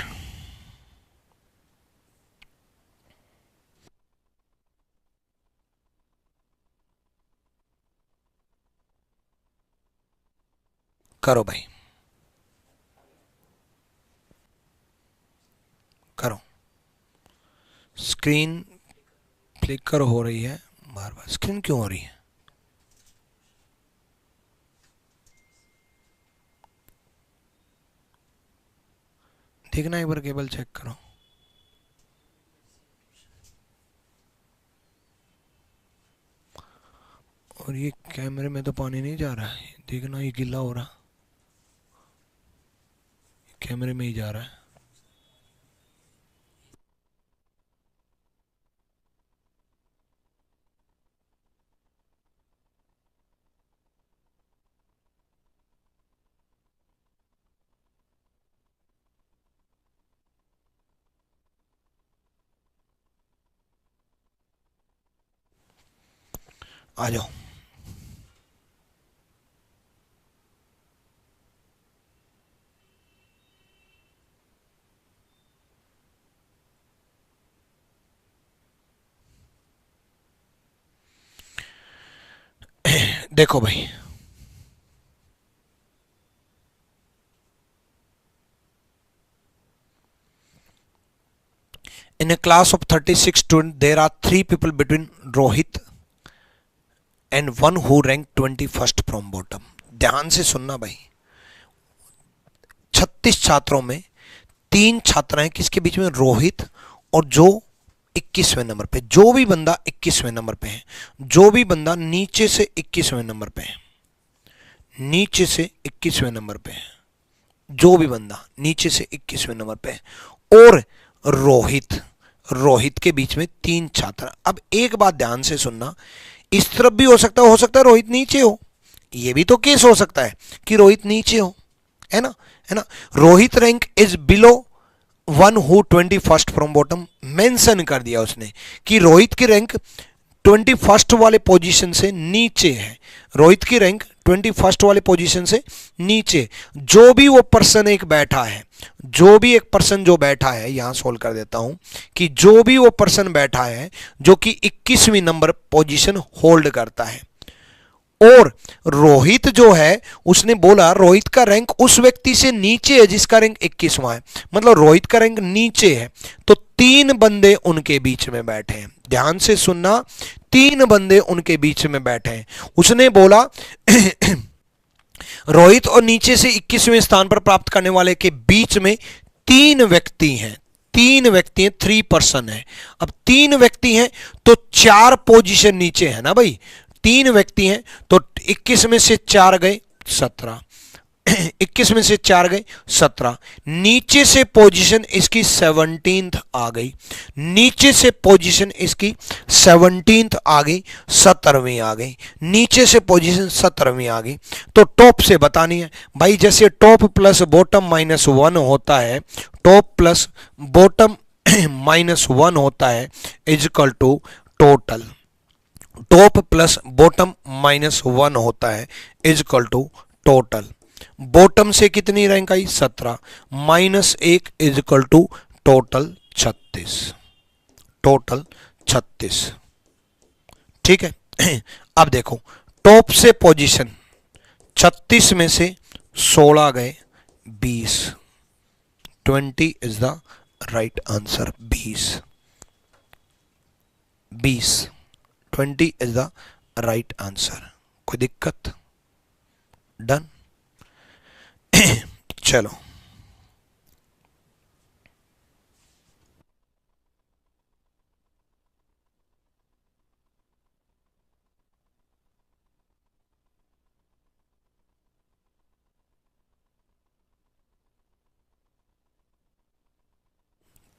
करो भाई, करो। स्क्रीन फ्लिकर हो रही है बार बार, स्क्रीन क्यों हो रही है? देखना, एक बार केबल चेक करो। और ये कैमरे में तो पानी नहीं जा रहा है, देखना ये गीला हो रहा, कैमरे में ही जा रहा है। आ जाओ। देखो भाई, in a class of 36 students there are 3 people between Rohit and one who ranked 21st from bottom। ध्यान से सुनना भाई, 36 छात्रों में 3 छात्र हैं किसके बीच में? रोहित और जो 21वें नंबर पे, जो भी बंदा 21वें नंबर पे है, जो भी बंदा नीचे से 21वें नंबर पे है, नीचे से 21वें नंबर पे है, जो भी बंदा नीचे से 21वें नंबर पे है, और रोहित, रोहित के बीच में 3 छात्र। अब एक बात ध्यान से सुनना, इस तरफ भी हो सकता है रोहित नीचे हो, ये भी तो केस हो सकता है कि रोहित नीचे हो, है ना, है ना। Rohit rank is below one who 21st from bottom, mention कर दिया उसने कि रोहित की रैंक 21st वाले पोजीशन से नीचे है, रोहित की रैंक 21st वाले पोजीशन से नीचे। जो भी वो पर्सन एक बैठा है, जो भी एक पर्सन जो बैठा है, यहां सोल्व कर देता हूं कि जो भी वो पर्सन बैठा है जो कि 21वीं नंबर पोजीशन होल्ड करता है, और रोहित जो है उसने बोला रोहित का रैंक उस व्यक्ति से नीचे है जिसका रैंक 21वां है, मतलब रोहित का रैंक नीचे है, तो 3 बंदे उनके बीच में बैठे हैं। ध्यान से सुनना, 3 बंदे उनके बीच में बैठे हैं। उसने बोला रोहित और नीचे से 21वें स्थान पर प्राप्त करने वाले के बीच में 3 व्यक्ति हैं, 3 व्यक्ति हैं, 3 पर्सन है। अब 3 व्यक्ति हैं तो 4 पोजीशन नीचे है ना भाई, 3 व्यक्ति हैं तो 21 में से 4 गए 17, 21 में से 4 गए 17, नीचे से पोजीशन इसकी 17th आ गई, नीचे से पोजीशन इसकी 17th आ गई, 17वीं आ गई, नीचे से पोजीशन 17वीं आ गई। तो टॉप से बतानी है भाई, जैसे टॉप प्लस बॉटम -1 होता है, टॉप प्लस बॉटम -1 होता है is equal to total, top plus bottom -1 होता है is equal to total. Bottom से कितनी रैंक आई? 17, -1 is equal to total 36, total 36। ठीक है। अब देखो, टॉप से पोजीशन 36 में से 16 गए 20, 20 is the right answer, 20, 20 is the right answer. कोई दिक्कत? डन। चलो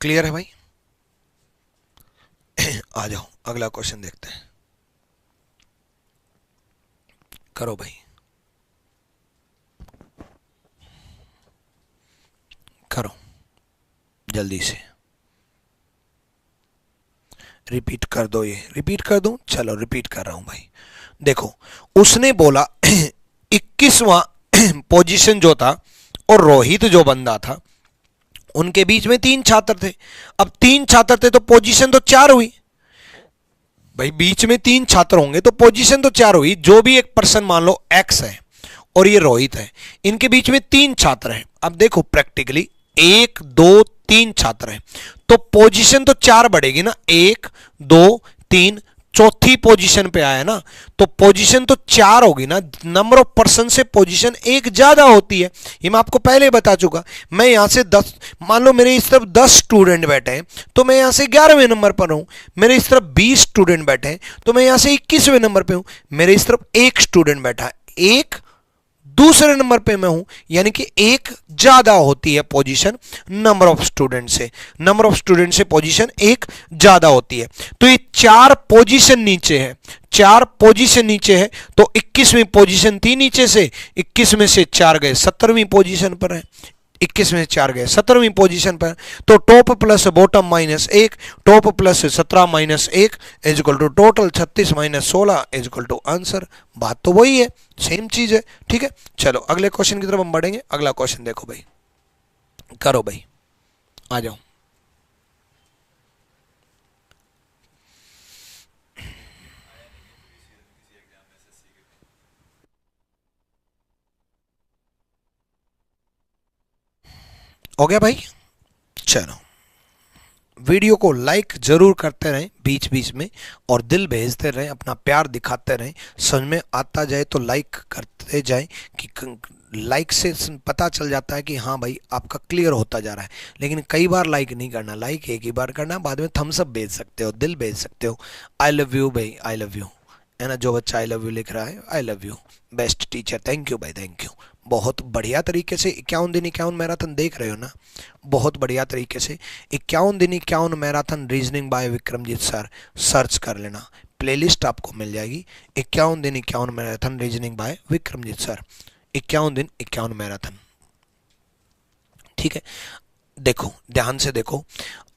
क्लियर है भाई? आ जाओ अगला क्वेश्चन देखते हैं। करो भाई, करो जल्दी से। रिपीट कर दो, ये रिपीट कर दूं? चलो रिपीट कर रहा हूं भाई। देखो, उसने बोला 21वां पोजीशन जो था और रोहित जो बंदा था, उनके बीच में 3 छात्र थे। अब 3 छात्र थे तो पोजीशन तो 4 हुई भाई। बीच में 3 छात्र होंगे तो पोजीशन तो 4 हुई। जो भी एक पर्सन, मान लो एक्स है और ये रोहित है, इनके बीच में 3 छात्र हैं। अब देखो प्रैक्टिकली 1 2 3 छात्र हैं तो पोजीशन तो 4 बढ़ेगी ना। 1 2 3, चौथी पोजीशन पे आया ना, तो पोजीशन तो 4 होगी ना। नंबर ऑफ पर्सन से पोजीशन 1 ज्यादा होती है, ये मैं आपको पहले बता चुका। मैं यहां से 10, मान लो मेरे इस तरफ 10 स्टूडेंट बैठे हैं तो मैं यहां से 11वें नंबर पर हूं। मेरे इस तरफ 20 स्टूडेंट बैठे हैं तो मैं यहां से 21वें नंबर पे हूं। मेरे इस तरफ 1 स्टूडेंट बैठा है, 1 दूसरे नंबर पे मैं हूं, यानी कि 1 ज्यादा होती है पोजीशन नंबर ऑफ स्टूडेंट से। नंबर ऑफ स्टूडेंट से पोजीशन 1 ज्यादा होती है। तो ये 4 पोजीशन नीचे है, 4 पोजीशन नीचे है तो 21वीं पोजीशन थी नीचे से, 21 में से 4 गए 17वीं पोजीशन पर है। 21 में से 4 गए 17वीं पोजीशन पर। तो top plus bottom -1, top plus 17 -1 is equal to total 36 - 16 is equal to answer. बात तो वही है, सेम चीज है। ठीक है, चलो अगले क्वेश्चन की तरफ हम बढ़ेंगे। अगला क्वेश्चन देखो भाई, करो भाई, आ जाओ। हो गया भाई? चलो, वीडियो को लाइक जरूर करते रहें बीच बीच में और दिल भेजते रहें, अपना प्यार दिखाते रहें। समझ में आता जाए तो लाइक करते जाएं, कि लाइक से पता चल जाता है कि हाँ भाई आपका क्लियर होता जा रहा है। लेकिन कई बार लाइक नहीं करना, लाइक एक ही बार करना, बाद में थम्स अप भेज सकते हो, दिल भेज सकते हो। आई लव यू भाई, आई लव यू, है ना। जो बच्चा आई लव यू लिख रहा है, I love you, best teacher, thank you भाई, थैंक यू। बहुत बढ़िया तरीके से 51 दिन 51 मैराथन देख रहे हो ना, बहुत बढ़िया तरीके से 51 दिन 51 marathon reasoning by Vikramjeet sir search कर लेना, प्लेलिस्ट आपको मिल जाएगी। 51 दिन 51 marathon reasoning by Vikramjeet sir, 51 दिन 51 मैराथन। ठीक है, देखो ध्यान से देखो।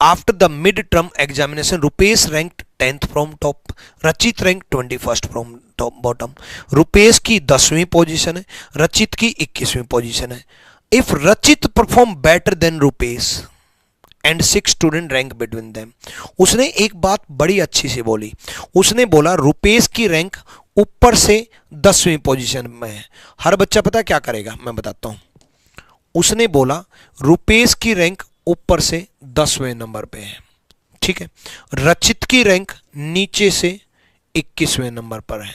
After the mid term examination Rupesh ranked 10th from top, Rachit rank 21st from top bottom. Rupesh की 10वीं पोजीशन है, रचित की 21वीं पोजीशन है। इफ रचित perform better than Rupesh and 6 student rank between them, उसने एक बात बड़ी अच्छी सी बोली। उसने बोला रुपेश की रैंक ऊपर से 10वीं पोजीशन में है। हर बच्चा पता क्या करेगा, मैं बताता हूं। उसने बोला रुपेश की रैंक ऊपर से 10वें नंबर पे है, ठीक है। रचित की रैंक नीचे से 21वें नंबर पर है,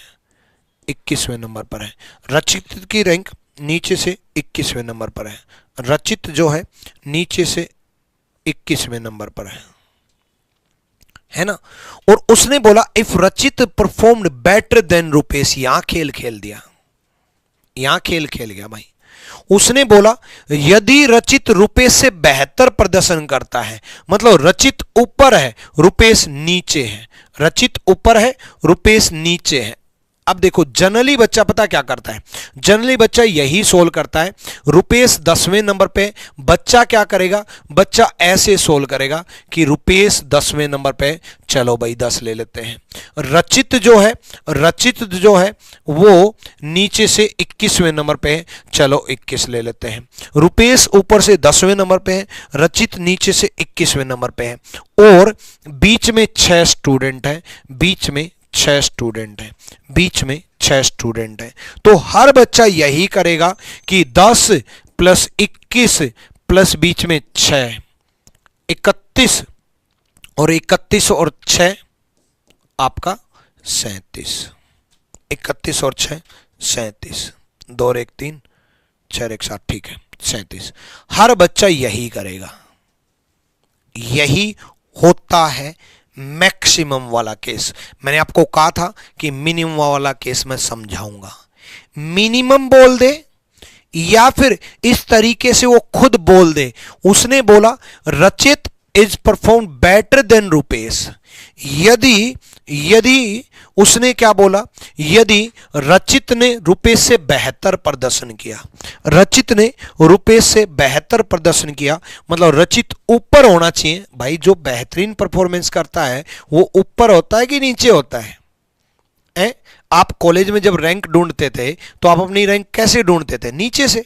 21वें नंबर पर है। रचित की रैंक नीचे से 21वें नंबर पर है, रचित जो है नीचे से 21वें नंबर पर है ना। और उसने बोला इफ रचित परफॉर्म्ड बेटर देन रुपेश, यहां खेल खेल दिया, यहां खेल खेल गया भाई। उसने बोला यदि रचित रुपेश से बेहतर प्रदर्शन करता है, मतलब रचित ऊपर है रुपेश नीचे है, रचित ऊपर है रुपेश नीचे है। अब देखो जनरली बच्चा पता क्या करता है, जनरली बच्चा यही सोल्व करता है। रुपेश 10वें नंबर पे, बच्चा क्या करेगा, बच्चा ऐसे सोल्व करेगा कि रुपेश 10वें नंबर पे, चलो भाई 10 ले लेते हैं। रचित जो है वो नीचे से 21वें नंबर पे है, चलो 21 ले लेते हैं। रुपेश ऊपर से 10वें नंबर पे है, रचित नीचे से 21वें नंबर पे है। और बीच में 6 स्टूडेंट है, बीच में 6 स्टूडेंट है, बीच में 6 स्टूडेंट है। तो हर बच्चा यही करेगा कि 10 + 21 प्लस बीच में 6, 31 और 31 और 6 आपका 37, 31 और 6 37, 2 और 1 3, 6 और 1 7, ठीक है 37। हर बच्चा यही करेगा, यही होता है मैक्सिमम वाला केस। मैंने आपको कहा था कि मिनिमम वाला केस मैं समझाऊंगा। मिनिमम बोल दे या फिर इस तरीके से वो खुद बोल दे। उसने बोला रचित is perform better than Rupesh. यदि उसने क्या बोला, यदि रचित ने रुपेश से बेहतर प्रदर्शन किया, रचित ने रुपेश से बेहतर प्रदर्शन किया, मतलब रचित ऊपर होना चाहिए भाई। जो बेहतरीन परफॉर्मेंस करता है वो ऊपर होता है कि नीचे होता है? आप कॉलेज में जब रैंक ढूंढते थे तो आप अपनी रैंक कैसे ढूंढते थे? नीचे से,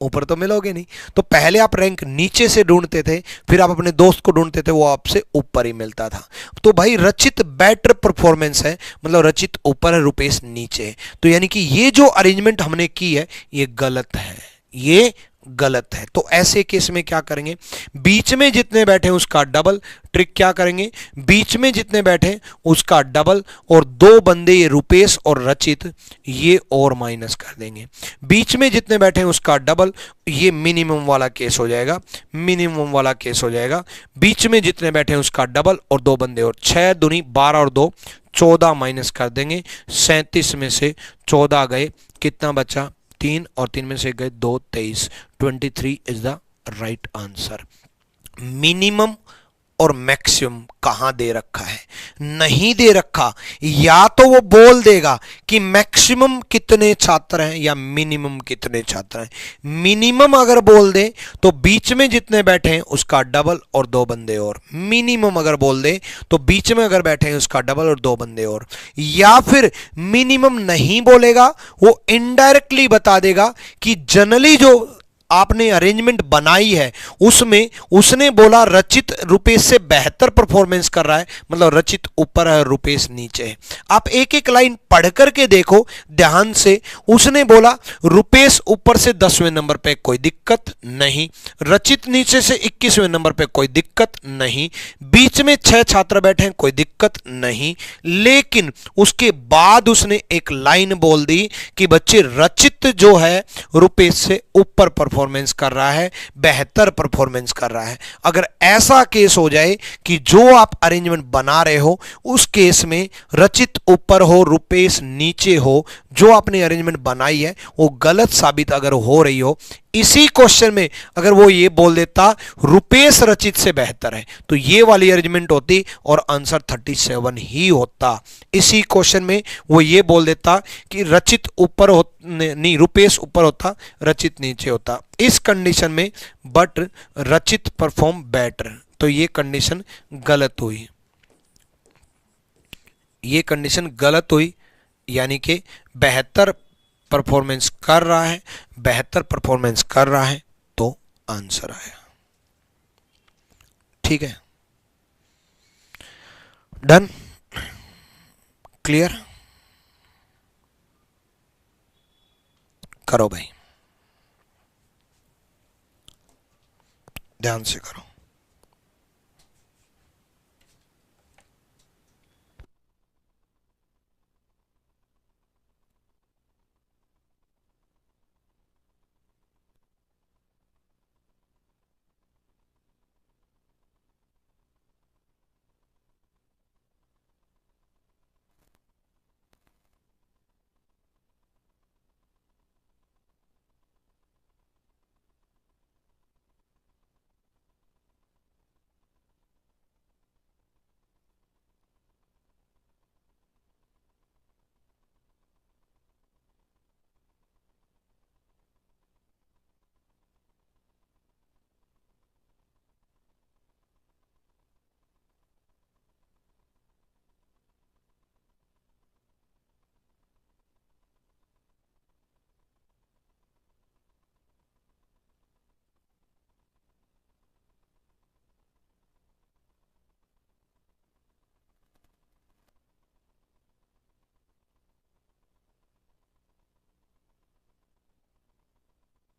ऊपर तो मिलोगे नहीं। तो पहले आप रैंक नीचे से ढूंढते थे, फिर आप अपने दोस्त को ढूंढते थे, वो आपसे ऊपर ही मिलता था। तो भाई रचित बेटर परफॉर्मेंस है, मतलब रचित ऊपर है, रुपेश नीचे है। तो यानी कि ये जो अरेंजमेंट हमने की है ये गलत है, ये गलत है। तो ऐसे केस में क्या करेंगे, बीच में जितने बैठे उसका डबल। ट्रिक क्या करेंगे, बीच में जितने बैठे उसका डबल, और दो बंदे ये रुपेश और रचित ये और माइनस कर देंगे। बीच में जितने बैठे उसका डबल, ये मिनिमम वाला केस हो जाएगा, मिनिमम वाला केस हो जाएगा। बीच में जितने बैठे उसका डबल और दो बंदे और, 6 दूनी 12 और 2 14 माइनस कर देंगे। 37 में से 14 गए, कितना बचा? 3, और 3 में से गए 2, 23। 23 is the right answer. Minimum और मैक्सिमम कहां दे रखा है? नहीं दे रखा। या तो वो बोल देगा कि मैक्सिमम कितने छात्र हैं या मिनिमम कितने छात्र हैं। मिनिमम अगर बोल दे तो बीच में जितने बैठे हैं उसका डबल और दो बंदे और। मिनिमम अगर बोल दे तो बीच में अगर बैठे हैं उसका डबल और दो बंदे और। या फिर मिनिमम नहीं बोलेगा, वो इनडायरेक्टली बता देगा कि जनरली जो आपने अरेंजमेंट बनाई है उसमें उसने बोला रचित रुपेश से बेहतर परफॉर्मेंस कर रहा है, मतलब रचित ऊपर है रुपेश नीचे है। आप एक एक लाइन पढ़ करके देखो ध्यान से। उसने बोला रुपेश ऊपर से 10वें नंबर पे, कोई दिक्कत नहीं। रचित नीचे से 21वें नंबर पे, कोई दिक्कत नहीं। बीच में 6 छात्र बैठे हैं, कोई दिक्कत नहीं। लेकिन उसके बाद उसने एक लाइन बोल दी कि बच्चे रचित जो है रुपेश से ऊपर परफॉर्मेंस कर रहा है, बेहतर परफॉर्मेंस कर रहा है। अगर ऐसा केस हो जाए कि जो आप अरेंजमेंट बना रहे हो उस केस में रचित ऊपर हो रुपेश नीचे हो, जो आपने अरेंजमेंट बनाई है वो गलत साबित अगर हो रही हो, इसी क्वेश्चन में अगर वो ये बोल देता रुपेश रचित से बेहतर है, तो ये वाली अरेंजमेंट होती और आंसर 37 ही होता। इसी क्वेश्चन में वो ये बोल देता कि रचित ऊपर हो, नहीं रुपेश ऊपर होता, रचित नीचे होता। इस कंडीशन में बट रचित परफॉर्म बेटर, तो ये कंडीशन गलत हुई, ये कंडीशन गलत हुई। यानी कि बेहतर परफॉर्मेंस कर रहा है, बेहतर परफॉर्मेंस कर रहा है, तो आंसर आया। ठीक है, डन, क्लियर? करो भाई, ध्यान से करो।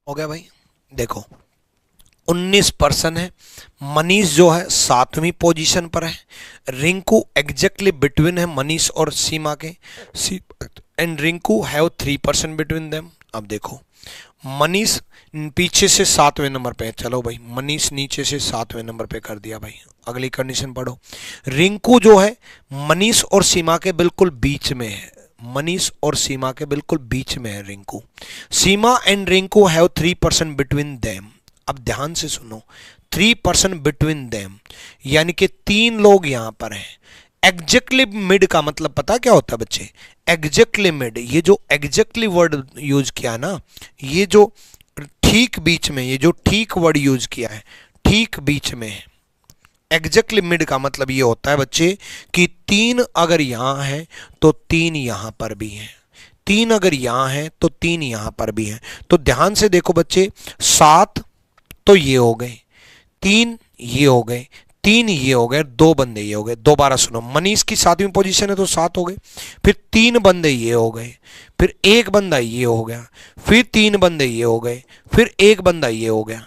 हो गया भाई? देखो 19% है। मनीष जो है 7वीं पोजीशन पर है। रिंकू एग्जैक्टली बिटवीन है मनीष और सीमा के, and Rinku have 3% between them. अब देखो मनीष पीछे से 7वें नंबर पे है। चलो भाई मनीष नीचे से 7वें नंबर पे कर दिया भाई। अगली कंडीशन पढ़ो। रिंकू जो है मनीष और सीमा के बिल्कुल बीच में है, मनीष और सीमा के बिल्कुल बीच में है Rinku. Seema and Rinku have 3% between them. अब ध्यान से सुनो, 3% बिटवीन देम, यानी कि 3 लोग यहां पर हैं। एग्जैक्टली मिड का मतलब पता क्या होता है बच्चे? एग्जैक्टली मिड, ये जो एग्जैक्टली वर्ड यूज किया ना, ये जो ठीक बीच में, ये जो ठीक वर्ड यूज किया है, ठीक बीच में है। एग्जैक्टली मिड का मतलब ये होता है बच्चे कि 3 अगर यहां है तो 3 यहां पर भी है, 3 अगर यहां है तो 3 यहां पर भी है। तो ध्यान से देखो बच्चे, 7 तो ये हो गए, 3 ये हो गए, 3 ये हो गए, 2 बंदे ये हो गए। दोबारा सुनो, मनीष की 7वीं पोजीशन है तो 7 हो गए, फिर 3 बंदे ये हो गए, फिर 1 बंदा ये हो गया, फिर 3 बंदे ये हो गए, फिर 1 बंदा ये हो गया।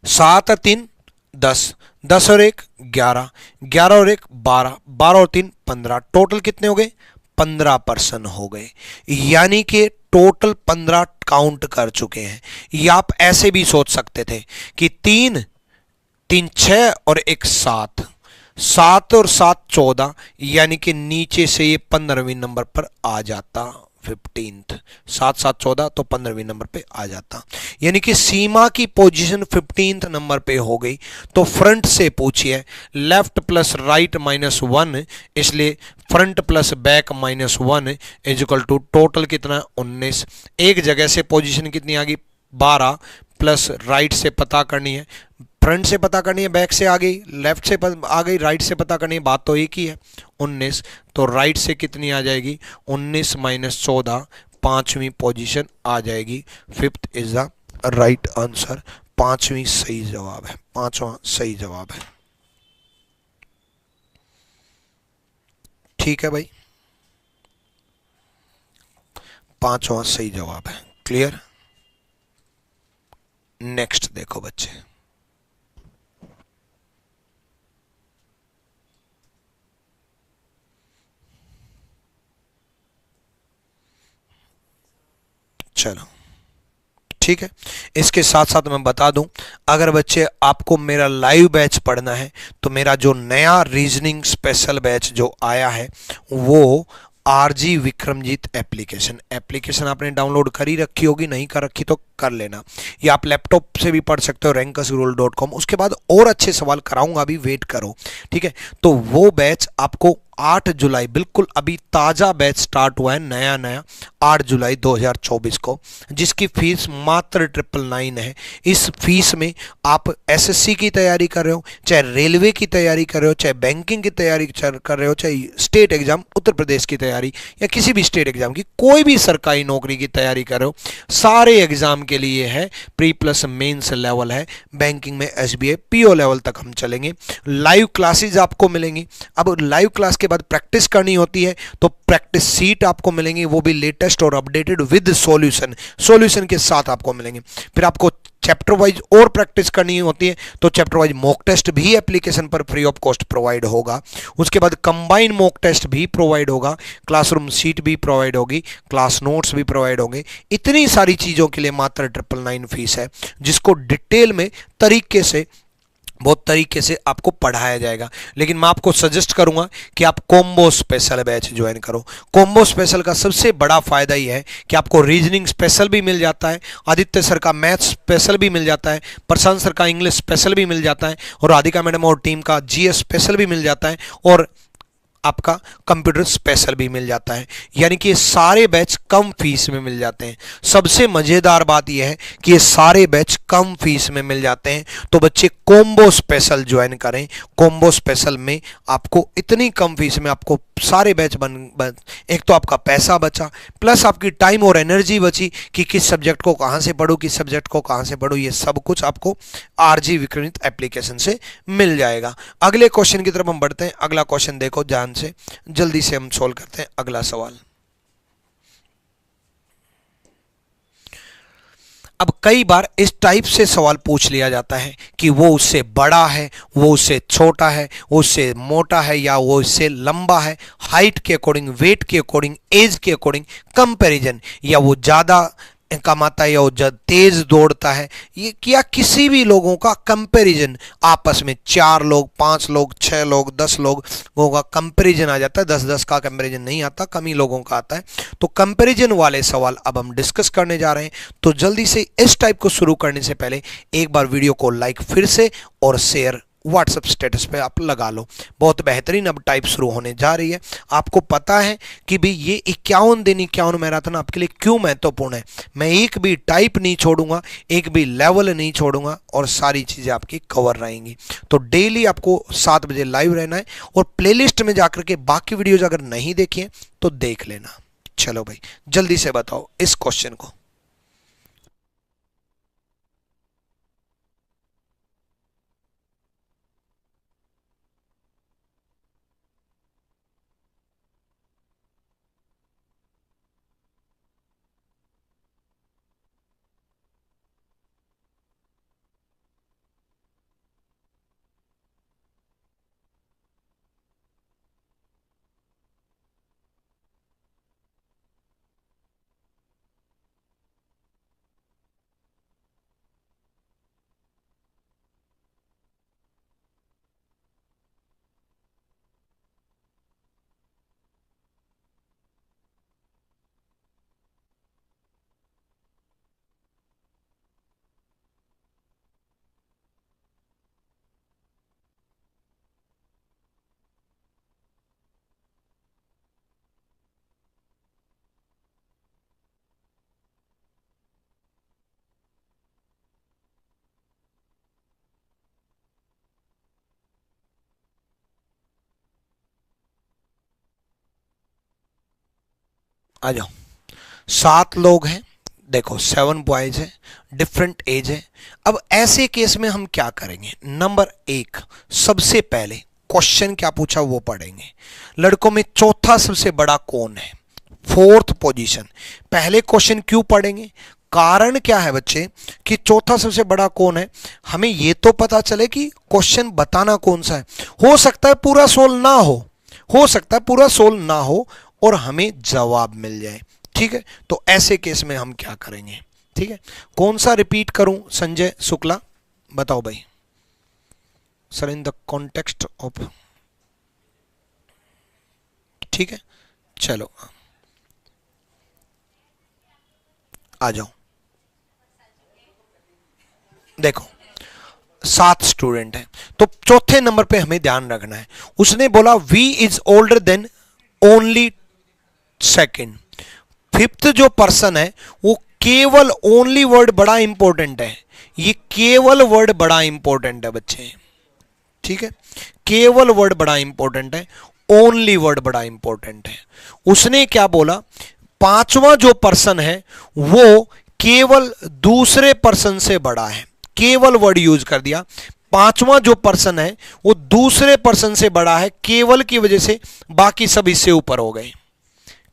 7 और 3 10, 10 और 1 11, 11 और 1 12, 12 और 3 15, टोटल कितने हो गए? 15% हो गए, यानी कि टोटल 15 काउंट कर चुके हैं। या आप ऐसे भी सोच सकते थे कि 3 3 6 और 1 7, 7 और 7 14, यानी कि नीचे से ये 15वीं नंबर पर आ जाता, 15th, 7 7 14 तो 15वीं नंबर पे आ जाता, यानी कि सीमा की पोजीशन 15th नंबर पे हो गई। तो फ्रंट से पूछिए, लेफ्ट प्लस राइट -1, इसलिए front plus back -1 is equal to total कितना? 19। एक जगह से पोजीशन कितनी आ गई? 12, प्लस राइट से पता करनी है, फ्रंट से पता करनी है, बैक से आ गई, लेफ्ट से आ गई, राइट से पता करनी है, बात तो एक ही है, 19। तो राइट से कितनी आ जाएगी? 19 - 14, 5वीं पोजीशन आ जाएगी। 5th is the right answer, 5वीं सही जवाब है, 5वां सही जवाब है। ठीक है भाई, 5वां सही जवाब है। क्लियर? नेक्स्ट देखो बच्चे, चलो ठीक है। इसके साथ साथ मैं बता दूं, अगर बच्चे आपको मेरा लाइव बैच पढ़ना है तो मेरा जो नया रीजनिंग स्पेशल बैच जो आया है वो आरजी विक्रमजीत एप्लीकेशन आपने डाउनलोड करी रखी होगी, नहीं कर रखी तो कर लेना, या आप लैपटॉप से भी पढ़ सकते हो, rankersrule.com। उसके बाद और अच्छे सवाल कराऊंगा, अभी वेट करो, ठीक है। तो वो बैच आपको 8 जुलाई, बिल्कुल अभी ताज़ा बैच स्टार्ट हुआ है, नया नया 8 जुलाई 2024 को, जिसकी फीस मात्र 999 है। इस फीस में आप एसएससी की तैयारी कर रहे हो, चाहे रेलवे की तैयारी कर रहे हो, चाहे बैंकिंग की तैयारी कर रहे हो, चाहे स्टेट एग्जाम उत्तर प्रदेश की तैयारी या किसी भी स्टेट एग्जाम की, कोई भी सरकारी नौकरी की तैयारी कर रहे हो, सारे एग्जाम के लिए है। प्री प्लस मेंस लेवल है, बैंकिंग में एसबीआई पीओ लेवल तक हम चलेंगे। लाइव क्लासेज आपको मिलेंगी। अब लाइव क्लास के बाद प्रैक्टिस करनी होती है तो प्रैक्टिस सीट आपको मिलेंगी, वो भी लेटेस्ट और अपडेटेड विद सॉल्यूशन के साथ आपको मिलेंगे। फिर आपको चैप्टर वाइज और प्रैक्टिस करनी होती है तो चैप्टर वाइज मॉक टेस्ट भी एप्लीकेशन पर फ्री ऑफ कॉस्ट प्रोवाइड होगा। उसके बाद कंबाइन मॉक टेस्ट भी प्रोवाइड होगा, क्लासरूम सीट भी प्रोवाइड होगी, क्लास नोट्स भी प्रोवाइड होंगे। इतनी सारी चीज़ों के लिए मात्र 999 फीस है, जिसको डिटेल में बहुत तरीके से आपको पढ़ाया जाएगा। लेकिन मैं आपको सजेस्ट करूंगा कि आप कॉम्बो स्पेशल बैच ज्वाइन करो। कॉम्बो स्पेशल का सबसे बड़ा फायदा यह है कि आपको रीजनिंग स्पेशल भी मिल जाता है, आदित्य सर का मैथ्स स्पेशल भी मिल जाता है, प्रशांत सर का इंग्लिश स्पेशल भी मिल जाता है, और राधिका मैडम और टीम का जीएस स्पेशल भी मिल जाता है, और आपका कंप्यूटर स्पेशल भी मिल जाता है। यानी कि ये सारे बैच कम फीस में मिल जाते हैं। सबसे मजेदार बात यह है कि ये सारे बैच कम फीस में मिल जाते हैं। तो बच्चे कॉम्बो स्पेशल ज्वाइन करें। कॉम्बो स्पेशल में आपको इतनी कम फीस में आपको सारे बैच बन एक तो आपका पैसा बचा, प्लस आपकी टाइम और एनर्जी बची कि किस सब्जेक्ट को कहां से पढूं, किस सब्जेक्ट को कहां से पढूं। ये सब कुछ आपको आरजी विक्रमित एप्लीकेशन से मिल जाएगा। अगले क्वेश्चन की तरफ हम बढ़ते हैं। अगला क्वेश्चन देखो ध्यान से, जल्दी से हम सॉल्व करते हैं अगला सवाल। अब कई बार इस टाइप से सवाल पूछ लिया जाता है कि वो उससे बड़ा है, वो उससे छोटा है, वो उससे मोटा है या वो उससे लंबा है, हाइट के अकॉर्डिंग, वेट के अकॉर्डिंग, एज के अकॉर्डिंग कंपैरिजन, या वो ज़्यादा कमाता है या वो तेज दौड़ता है, ये क्या किसी भी लोगों का कंपैरिजन आपस में, 4 लोग 5 लोग 6 लोग 10 लोगों का कंपैरिजन आ जाता है। 10-10 का कंपैरिजन नहीं आता, कम ही लोगों का आता है। तो कंपैरिजन वाले सवाल अब हम डिस्कस करने जा रहे हैं। तो जल्दी से इस टाइप को शुरू करने से पहले एक बार वीडियो को लाइक फिर से और शेयर व्हाट्सएप स्टेटस पे आप लगा लो। बहुत बेहतरीन अब टाइप शुरू होने जा रही है। आपको पता है कि भाई ये 51 दिन 51 मैराथन आपके लिए क्यों महत्वपूर्ण है। मैं एक भी टाइप नहीं छोड़ूंगा, एक भी लेवल नहीं छोड़ूंगा और सारी चीजें आपकी कवर रहेंगी। तो डेली आपको 7 बजे लाइव रहना है और प्लेलिस्ट में जाकर के बाकी वीडियोज अगर नहीं देखिए तो देख लेना। चलो भाई जल्दी से बताओ इस क्वेश्चन को। आ जाओ। 7 लोग हैं, देखो 7 बॉयज है, डिफरेंट एज है। अब ऐसे केस में हम क्या करेंगे। नंबर 1, सबसे पहले क्वेश्चन क्या पूछा वो पढ़ेंगे। लड़कों में चौथा सबसे बड़ा कौन है, 4th पोजीशन। पहले क्वेश्चन क्यों पढ़ेंगे, कारण क्या है बच्चे कि चौथा सबसे बड़ा कौन है। हमें ये तो पता चले कि क्वेश्चन बताना कौन सा है। हो सकता है पूरा सोल्व ना हो सकता है पूरा सोल्व ना हो और हमें जवाब मिल जाए। ठीक है, तो ऐसे केस में हम क्या करेंगे। ठीक है, कौन सा रिपीट करूं संजय शुक्ला, बताओ भाई। Sir in the context of, ठीक है चलो आ जाओ। देखो 7 स्टूडेंट हैं, तो चौथे नंबर पे हमें ध्यान रखना है। उसने बोला V is older than only second. 5th जो पर्सन है वो केवल, ओनली वर्ड बड़ा इंपॉर्टेंट है, ये केवल वर्ड बड़ा इंपॉर्टेंट है बच्चे। ठीक है, केवल वर्ड बड़ा इंपॉर्टेंट है, ओनली वर्ड बड़ा इंपॉर्टेंट है। उसने क्या बोला, 5वां जो पर्सन है वो केवल दूसरे पर्सन से बड़ा है। केवल वर्ड यूज कर दिया। 5वां जो पर्सन है वो दूसरे पर्सन से बड़ा है, केवल की वजह से बाकी सब इससे ऊपर हो गए।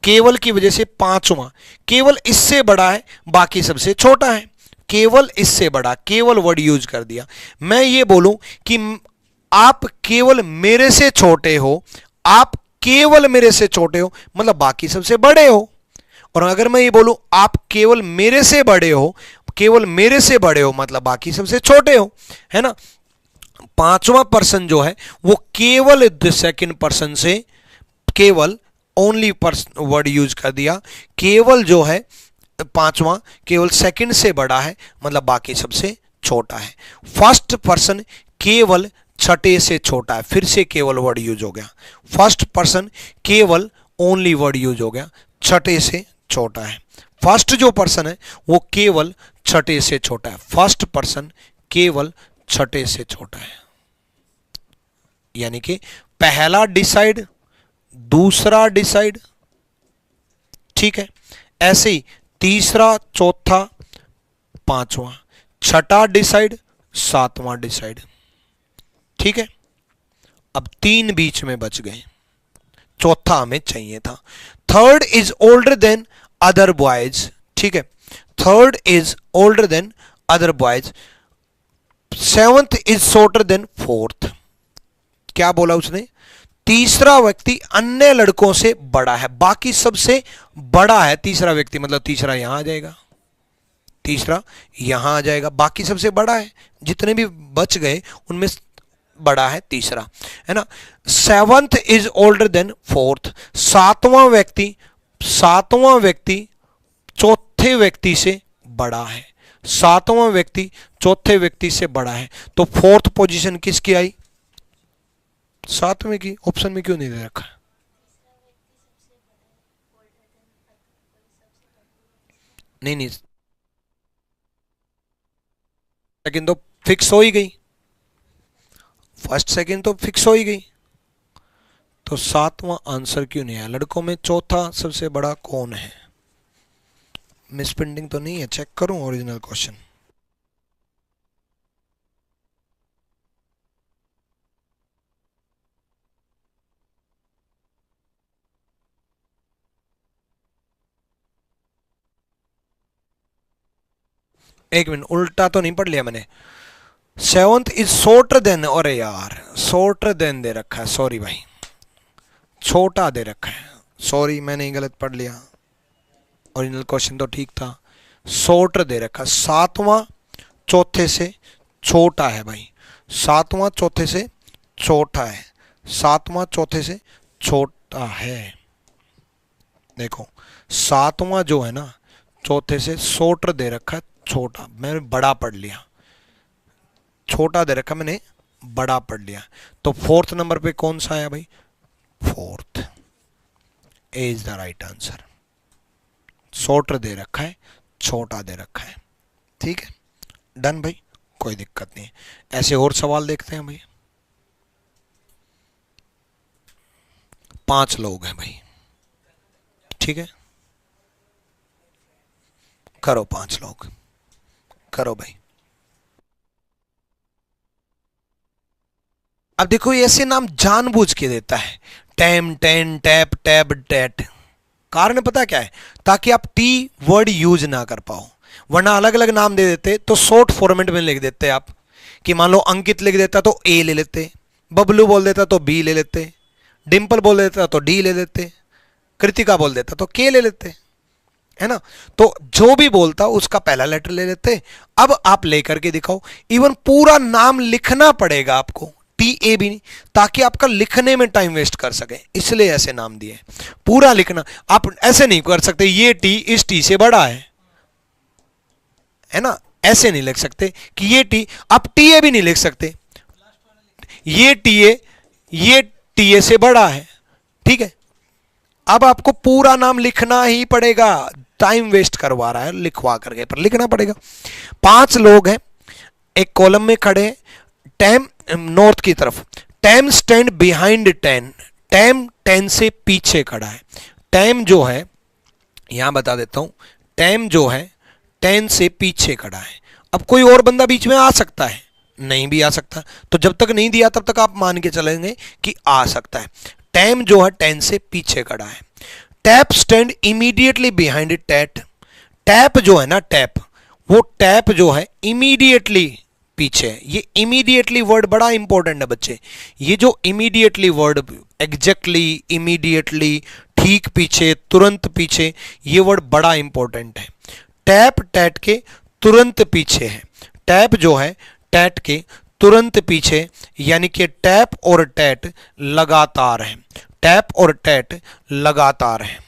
केवल की वजह से 5वां केवल इससे बड़ा है, बाकी सबसे छोटा है। केवल इससे बड़ा, केवल वर्ड यूज कर दिया। मैं ये बोलूं कि आप केवल मेरे से छोटे हो, आप केवल मेरे से छोटे हो मतलब बाकी सबसे बड़े हो। और अगर मैं ये बोलूं आप केवल मेरे से बड़े हो, केवल मेरे से बड़े हो मतलब बाकी सबसे छोटे हो, है ना। 5वां पर्सन जो है वो केवल द सेकंड पर्सन से, केवल ओनली पर्सन वर्ड यूज कर दिया। केवल जो है 5वां केवल सेकंड से बड़ा है मतलब बाकी सबसे छोटा है। फर्स्ट पर्सन केवल छठे से छोटा है, फिर से केवल वर्ड यूज हो गया। फर्स्ट पर्सन केवल ओनली वर्ड यूज हो गया, छठे से छोटा है। फर्स्ट जो पर्सन है वो केवल छठे से छोटा है। फर्स्ट पर्सन केवल छठे से छोटा है, यानी कि पहला डिसाइड, दूसरा डिसाइड। ठीक है, ऐसे ही तीसरा, चौथा, 5वां, छठा डिसाइड, 7वां डिसाइड। ठीक है, अब 3 बीच में बच गए, चौथा हमें चाहिए था। Third is older then other boys. ठीक है, third is older then other boys. 7th is shorter then 4th। क्या बोला उसने, तीसरा व्यक्ति अन्य लड़कों से बड़ा है, बाकी सबसे बड़ा है तीसरा व्यक्ति, मतलब तीसरा यहां आ जाएगा। तीसरा यहां आ जाएगा, बाकी सबसे बड़ा है, जितने भी बच गए उनमें बड़ा है तीसरा, है ना। Seventh is older then fourth, सातवां व्यक्ति चौथे व्यक्ति से बड़ा है, सातवां व्यक्ति चौथे व्यक्ति से बड़ा है। तो फोर्थ पोजीशन किसकी आई? सातवें की। ऑप्शन में क्यों नहीं दे रखा? नहीं, सेकंड तो फिक्स हो ही गई, फर्स्ट सेकंड तो फिक्स हो ही गई, तो सातवां आंसर क्यों नहीं आया? लड़कों में चौथा सबसे बड़ा कौन है? मिस प्रिंटिंग तो नहीं है? चेक करूं ओरिजिनल क्वेश्चन। एक मिनट, उल्टा तो नहीं पढ़ लिया मैंने। सेवंथ इज शॉर्टर देन, अरे यार शॉर्टर देन दे रखा है, सॉरी भाई, छोटा दे रखा है, सॉरी मैंने ही गलत पढ़ लिया, ओरिजिनल क्वेश्चन तो ठीक था। शॉर्टर दे रखा, सातवां चौथे से छोटा है भाई, सातवां चौथे से छोटा है, सातवां चौथे से छोटा है। देखो सातवां जो है ना चौथे से शॉर्टर दे रखा है, छोटा, मैंने बड़ा पढ़ लिया, छोटा दे रखा मैंने बड़ा पढ़ लिया। तो फोर्थ नंबर पे कौन सा आया भाई? Fourth is the right answer. Shorter दे रखा है, छोटा दे रखा है, ठीक है, डन भाई, कोई दिक्कत नहीं। ऐसे और सवाल देखते हैं भाई। 5 लोग हैं भाई, ठीक है, करो 5 लोग, करो भाई। अब देखो ये ऐसे नाम जानबूझ के देता है, Tam, Tan, Tap, Tab, Tat. कारण पता क्या है? ताकि आप टी वर्ड यूज ना कर पाओ, वरना अलग अलग नाम दे देते तो शॉर्ट फॉर्मेट में लिख देते आप, कि मान लो अंकित लिख देता तो ए ले लेते, बबलू बोल देता तो बी ले लेते, डिम्पल बोल देता तो डी ले लेते, कृतिका बोल देता तो के ले लेते, है ना। तो जो भी बोलता उसका पहला लेटर ले लेते। अब आप लेकर के दिखाओ, इवन पूरा नाम लिखना पड़ेगा आपको, टी ए भी नहीं, ताकि आपका लिखने में टाइम वेस्ट कर सके, इसलिए ऐसे नाम दिए। पूरा लिखना आप ऐसे नहीं कर सकते, ये टी इस टी से बड़ा है ना, ऐसे नहीं लिख सकते कि ये टी, आप टी ए भी नहीं लिख सकते, ये टी ए से बड़ा है, ठीक है। अब आपको पूरा नाम लिखना ही पड़ेगा, टाइम वेस्ट करवा रहा है लिखवा करके, पर लिखना पड़ेगा। 5 लोग हैं, एक कॉलम में खड़े हैं, टैम नॉर्थ की तरफ, टैम स्टैंड बिहाइंड 10, टैम 10 से पीछे खड़ा है। टैम जो है, यहां बता देता हूं, टैम जो है 10 से पीछे खड़ा है। अब कोई और बंदा बीच में आ सकता है, नहीं भी आ सकता, तो जब तक नहीं दिया तब तक आप मान के चलेंगे कि आ सकता है। टैम जो है 10 से पीछे खड़ा है। Tap stand immediately behind Tat, Tap जो है ना, टैप, वो टैप जो है इमीडिएटली पीछे है। ये इमीडिएटली वर्ड बड़ा इंपॉर्टेंट है बच्चे, ये जो इमीडिएटली वर्ड, एग्जैक्टली, इमीडिएटली, ठीक पीछे, तुरंत पीछे, ये वर्ड बड़ा इंपॉर्टेंट है। टैप टैट के तुरंत पीछे है, टैप जो है टैट के तुरंत पीछे, यानी कि टैप और टैट लगातार है, टैप और टैट लगातार है,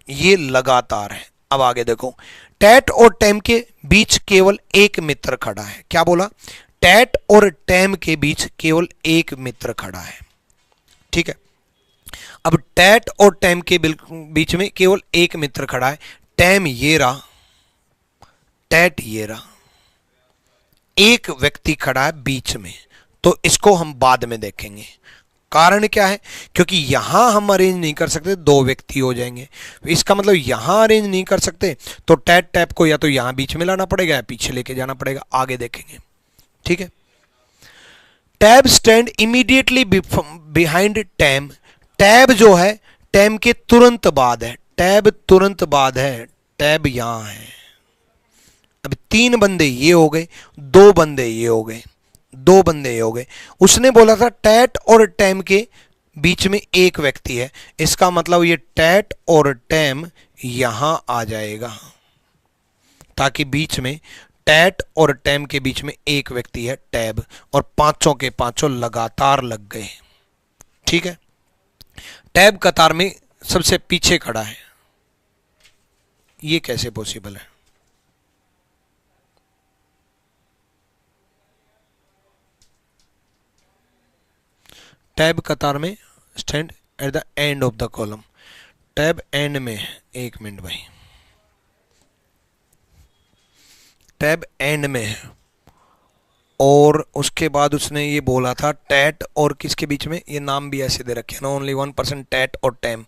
ये लगातार है। अब आगे देखो, टैट और टैम के बीच केवल एक मित्र खड़ा है। क्या बोला? टैट और टैम के बीच केवल एक मित्र खड़ा है, ठीक है। अब टैट और टैम के बीच में केवल एक मित्र खड़ा है, टैम ये रहा, टैट ये रहा, एक व्यक्ति खड़ा है बीच में, तो इसको हम बाद में देखेंगे। कारण क्या है? क्योंकि यहां हम अरेंज नहीं कर सकते, 2 व्यक्ति हो जाएंगे, इसका मतलब यहां अरेंज नहीं कर सकते, तो टैट टैप को या तो यहां बीच में लाना पड़ेगा या पीछे लेके जाना पड़ेगा, आगे देखेंगे, ठीक है। Tab stand immediately behind time, tab जो है टैम के तुरंत बाद है, टैब तुरंत बाद है, टैब यहां है। अब 3 बंदे ये हो गए, 2 बंदे ये हो गए, 2 बंदे ये हो गए। उसने बोला था टैट और टैम के बीच में एक व्यक्ति है, इसका मतलब ये टैट और टैम यहां आ जाएगा, ताकि बीच में टैट और टैम के बीच में एक व्यक्ति है टैब, और पांचों के पांचों लगातार लग गए। ठीक है, टैब कतार में सबसे पीछे खड़ा है, ये कैसे पॉसिबल है? टैब कतार में stand at the end of the column, tab and में है। एक मिनट भाई, टैब एंड में है, और उसके बाद उसने ये बोला था टैट और किसके बीच में, ये नाम भी ऐसे दे रखे ना, ओनली 1% टैट और टैम,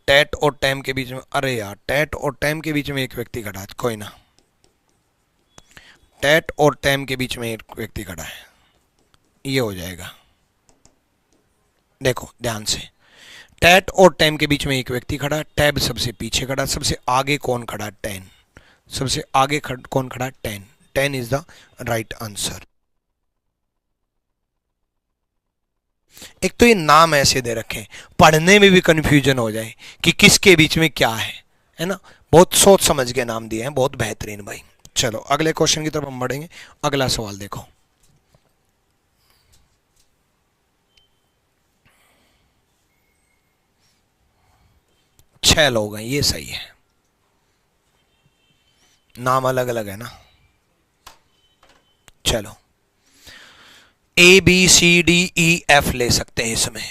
टैट और टैम के बीच में। अरे यार, टैट और टैम के बीच में एक व्यक्ति खड़ा है, कोई ना, टैट और टैम के बीच में एक व्यक्ति खड़ा है, ये हो जाएगा। देखो ध्यान से, टैट और टैम के बीच में एक व्यक्ति खड़ा है, टैब सबसे पीछे खड़ा है, सबसे आगे कौन खड़ा है? टेन। सबसे आगे कौन खड़ा है? Ten. Ten is the right answer. एक तो ये नाम ऐसे दे रखे, पढ़ने में भी कंफ्यूजन हो जाए कि किसके बीच में क्या है ना। बहुत सोच समझ के नाम दिए हैं, बहुत बेहतरीन भाई। चलो अगले क्वेश्चन की तरफ हम बढ़ेंगे। अगला सवाल देखो, छह लोग हैं, ये सही है, नाम अलग अलग है ना। चलो A B C D E F ले सकते हैं इसमें,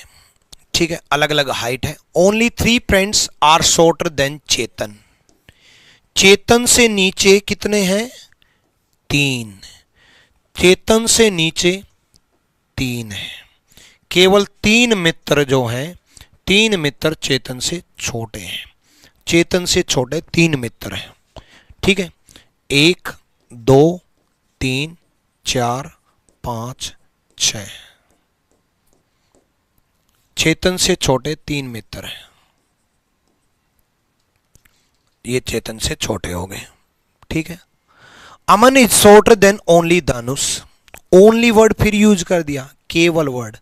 ठीक है, अलग अलग हाइट है। Only 3 friends are shorter than Chetan. Chetan से नीचे कितने हैं? 3। चेतन से नीचे 3 है। केवल 3 मित्र जो हैं, 3 मित्र चेतन से छोटे हैं। चेतन से छोटे 3 मित्र हैं, ठीक है। 1 2 3 4 5 6। चेतन से छोटे 3 मित्र हैं, ये चेतन से छोटे हो गए, ठीक है। Aman is shorter than only Danush. Only word फिर यूज कर दिया, केवल वर्ड।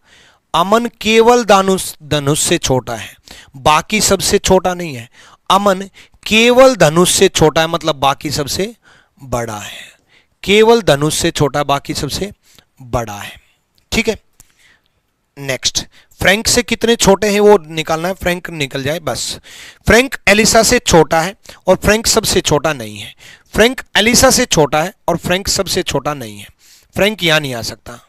अमन केवल धनुष से छोटा है, बाकी सबसे छोटा नहीं है। अमन केवल धनुष से छोटा है, मतलब बाकी सबसे बड़ा है। केवल धनुष से छोटा, बाकी सबसे बड़ा है, ठीक है। नेक्स्ट, फ्रैंक से कितने छोटे हैं वो निकालना है, फ्रैंक निकल जाए बस। फ्रैंक एलिसा से छोटा है और फ्रैंक सबसे छोटा नहीं है। फ्रैंक एलिसा से छोटा है और फ्रैंक सबसे छोटा नहीं है। फ्रैंक यहां नहीं आ सकता,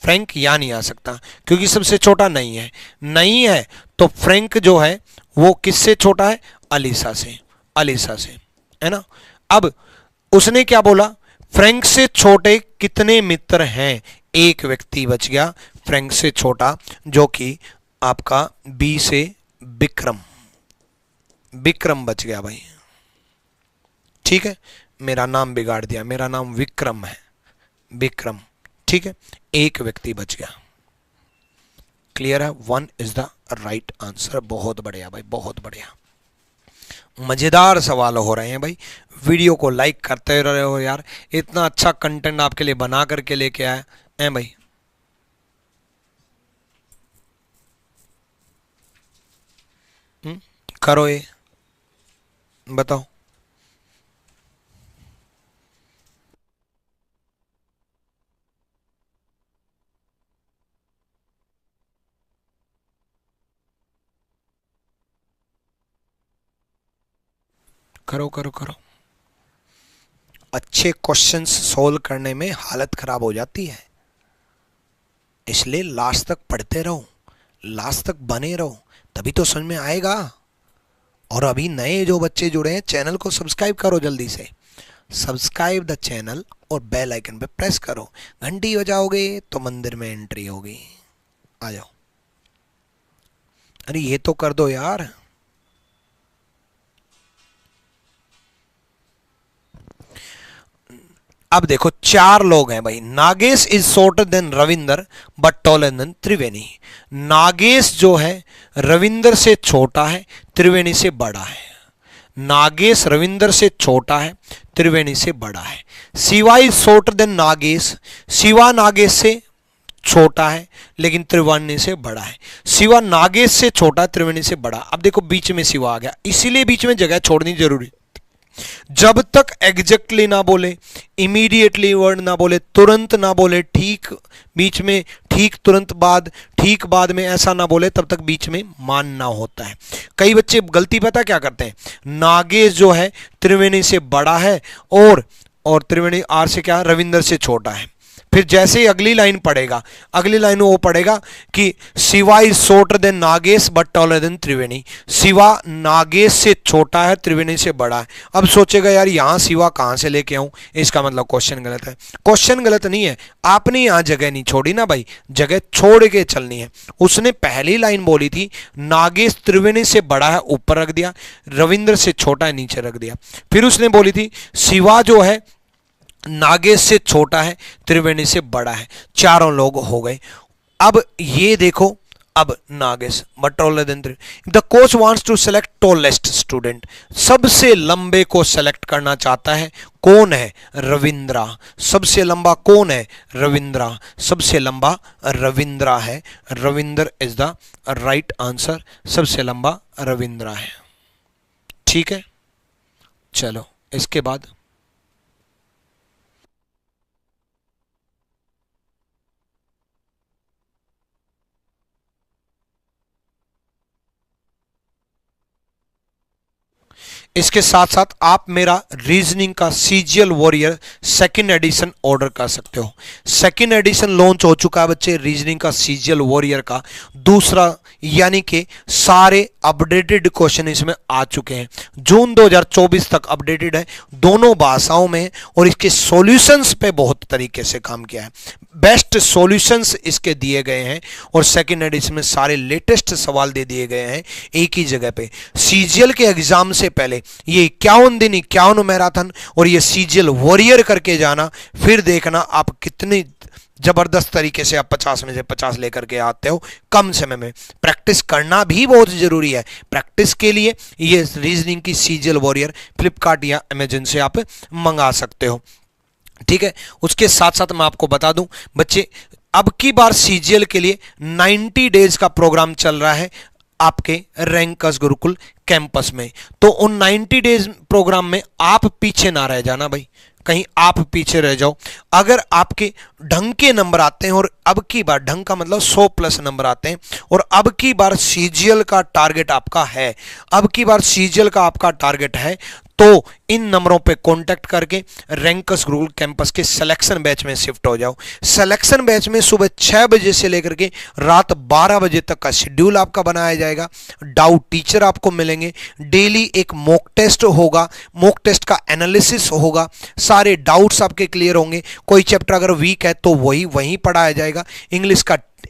फ्रैंक यहां नहीं आ सकता क्योंकि सबसे छोटा नहीं है। नहीं है तो फ्रैंक जो है वो किससे छोटा है? अलीसा से, अलीसा से, है ना। अब उसने क्या बोला? फ्रैंक से छोटे कितने मित्र हैं? एक व्यक्ति बच गया फ्रैंक से छोटा, जो कि आपका बी से विक्रम, विक्रम बच गया भाई, ठीक है। मेरा नाम बिगाड़ दिया, मेरा नाम विक्रम है, विक्रम, ठीक है। एक व्यक्ति बच गया, क्लियर है। 1 इज द राइट आंसर। बहुत बढ़िया भाई, बहुत बढ़िया, मजेदार सवाल हो रहे हैं भाई। वीडियो को लाइक करते रहे हो यार, इतना अच्छा कंटेंट आपके लिए बना करके लेके आए हैं भाई। करो ये, बताओ। करो करो करो। अच्छे क्वेश्चंस सोल्व करने में हालत खराब हो जाती है, इसलिए लास्ट तक पढ़ते रहो, लास्ट तक बने रहो, तभी तो समझ में आएगा। और अभी नए जो बच्चे जुड़े हैं, चैनल को सब्सक्राइब करो जल्दी से, सब्सक्राइब द चैनल और बेल आइकन पे प्रेस करो। घंटी बजाओगे तो मंदिर में एंट्री होगी। आ जाओ, अरे ये तो कर दो यार। अब देखो 4 लोग हैं भाई। Nagesh is shorter than Ravinder but taller than Triveni. Nagesh जो है रविंदर से छोटा है, त्रिवेणी से बड़ा है। नागेश रविंदर से छोटा है, त्रिवेणी से बड़ा है। Shiva is shorter than Nagesh. Shiva Nagesh से छोटा है लेकिन त्रिवेणी से बड़ा है। शिवा नागेश से छोटा, त्रिवेणी से बड़ा। अब देखो बीच में शिवा आ गया, इसीलिए बीच में जगह छोड़नी जरूरी जब तक एग्जैक्टली ना बोले, इमीडिएटली वर्ड ना बोले, तुरंत ना बोले, ठीक बीच में, ठीक तुरंत बाद, ठीक बाद में, ऐसा ना बोले, तब तक बीच में मानना होता है। कई बच्चे गलती पता क्या करते हैं, नागेश जो है त्रिवेणी से बड़ा है और त्रिवेणी आर से क्या, रविंद्र से छोटा है। फिर जैसे ही अगली लाइन पढ़ेगा, अगली लाइन में वो पढ़ेगा कि Shiva is shorter than Nagesh but taller than Triveni. Shiva Nagesh से छोटा है, त्रिवेणी से बड़ा है। अब सोचेगा यार यहां शिवा कहां से लेके आऊं, इसका मतलब क्वेश्चन गलत है। क्वेश्चन गलत नहीं है, आपने यहां जगह नहीं छोड़ी ना भाई, जगह छोड़ के चलनी है। उसने पहली लाइन बोली थी नागेश त्रिवेणी से बड़ा है, ऊपर रख दिया, रविंद्र से छोटा है, नीचे रख दिया। फिर उसने बोली थी शिवा जो है नागेश से छोटा है, त्रिवेणी से बड़ा है। चारों लोग हो गए। अब ये देखो, अब Nagesh but taller than Triveni. The coach wants to select tallest student, सबसे लंबे को सेलेक्ट करना चाहता है। कौन है, रविंद्रा। सबसे लंबा कौन है, रविंद्रा। सबसे लंबा रविंद्रा है, Ravindra is the right answer. सबसे लंबा रविंद्रा है। ठीक है, चलो इसके बाद इसके साथ साथ आप मेरा रीजनिंग का CGL warrior second edition order कर सकते हो। सेकंड एडिशन लॉन्च हो चुका है बच्चे, रीजनिंग का सीजीएल वॉरियर का दूसरा, यानी कि सारे अपडेटेड क्वेश्चन इसमें आ चुके हैं। जून 2024 तक अपडेटेड है, दोनों भाषाओं में, और इसके सॉल्यूशंस पे बहुत तरीके से काम किया है। बेस्ट सॉल्यूशंस इसके दिए गए हैं और सेकंड एडिशन में सारे लेटेस्ट सवाल दे दिए गए हैं एक ही जगह पे। सीजीएल के एग्जाम से पहले ये 51 दिन 51 मैराथन और ये सीजीएल वॉरियर करके जाना, फिर देखना आप कितनी जबरदस्त तरीके से आप 50 में से 50 लेकर के आते हो कम समय में। प्रैक्टिस करना भी बहुत जरूरी है। प्रैक्टिस के लिए ये रीजनिंग की सीजीएल वॉरियर फ्लिपकार्ट या अमेजन से आप मंगा सकते हो। ठीक है, उसके साथ साथ मैं आपको बता दूं बच्चे, अब की बार सीजीएल के लिए 90 डेज का प्रोग्राम चल रहा है आपके रैंकर्स गुरुकुल कैंपस में। तो उन 90 डेज प्रोग्राम में आप पीछे ना रह जाना भाई, कहीं आप पीछे रह जाओ। अगर आपके ढंग के नंबर आते हैं, और अब की बार ढंग का मतलब 100 प्लस नंबर आते हैं, और अब की बार सीजीएल का टारगेट आपका है, अब की बार सीजीएल का आपका टारगेट है, तो इन नंबरों पे कांटेक्ट करके रैंकर्स गुरुकुल कैंपस के सिलेक्शन बैच में शिफ्ट हो जाओ। सिलेक्शन बैच में सुबह 6 बजे से लेकर के रात 12 बजे तक का शेड्यूल आपका बनाया जाएगा। डाउट टीचर आपको मिलेंगे, डेली एक मॉक टेस्ट होगा, मॉक टेस्ट का एनालिसिस होगा, सारे डाउट्स आपके क्लियर होंगे। कोई चैप्टर अगर वीक है तो वहीं पढ़ाया जाएगा।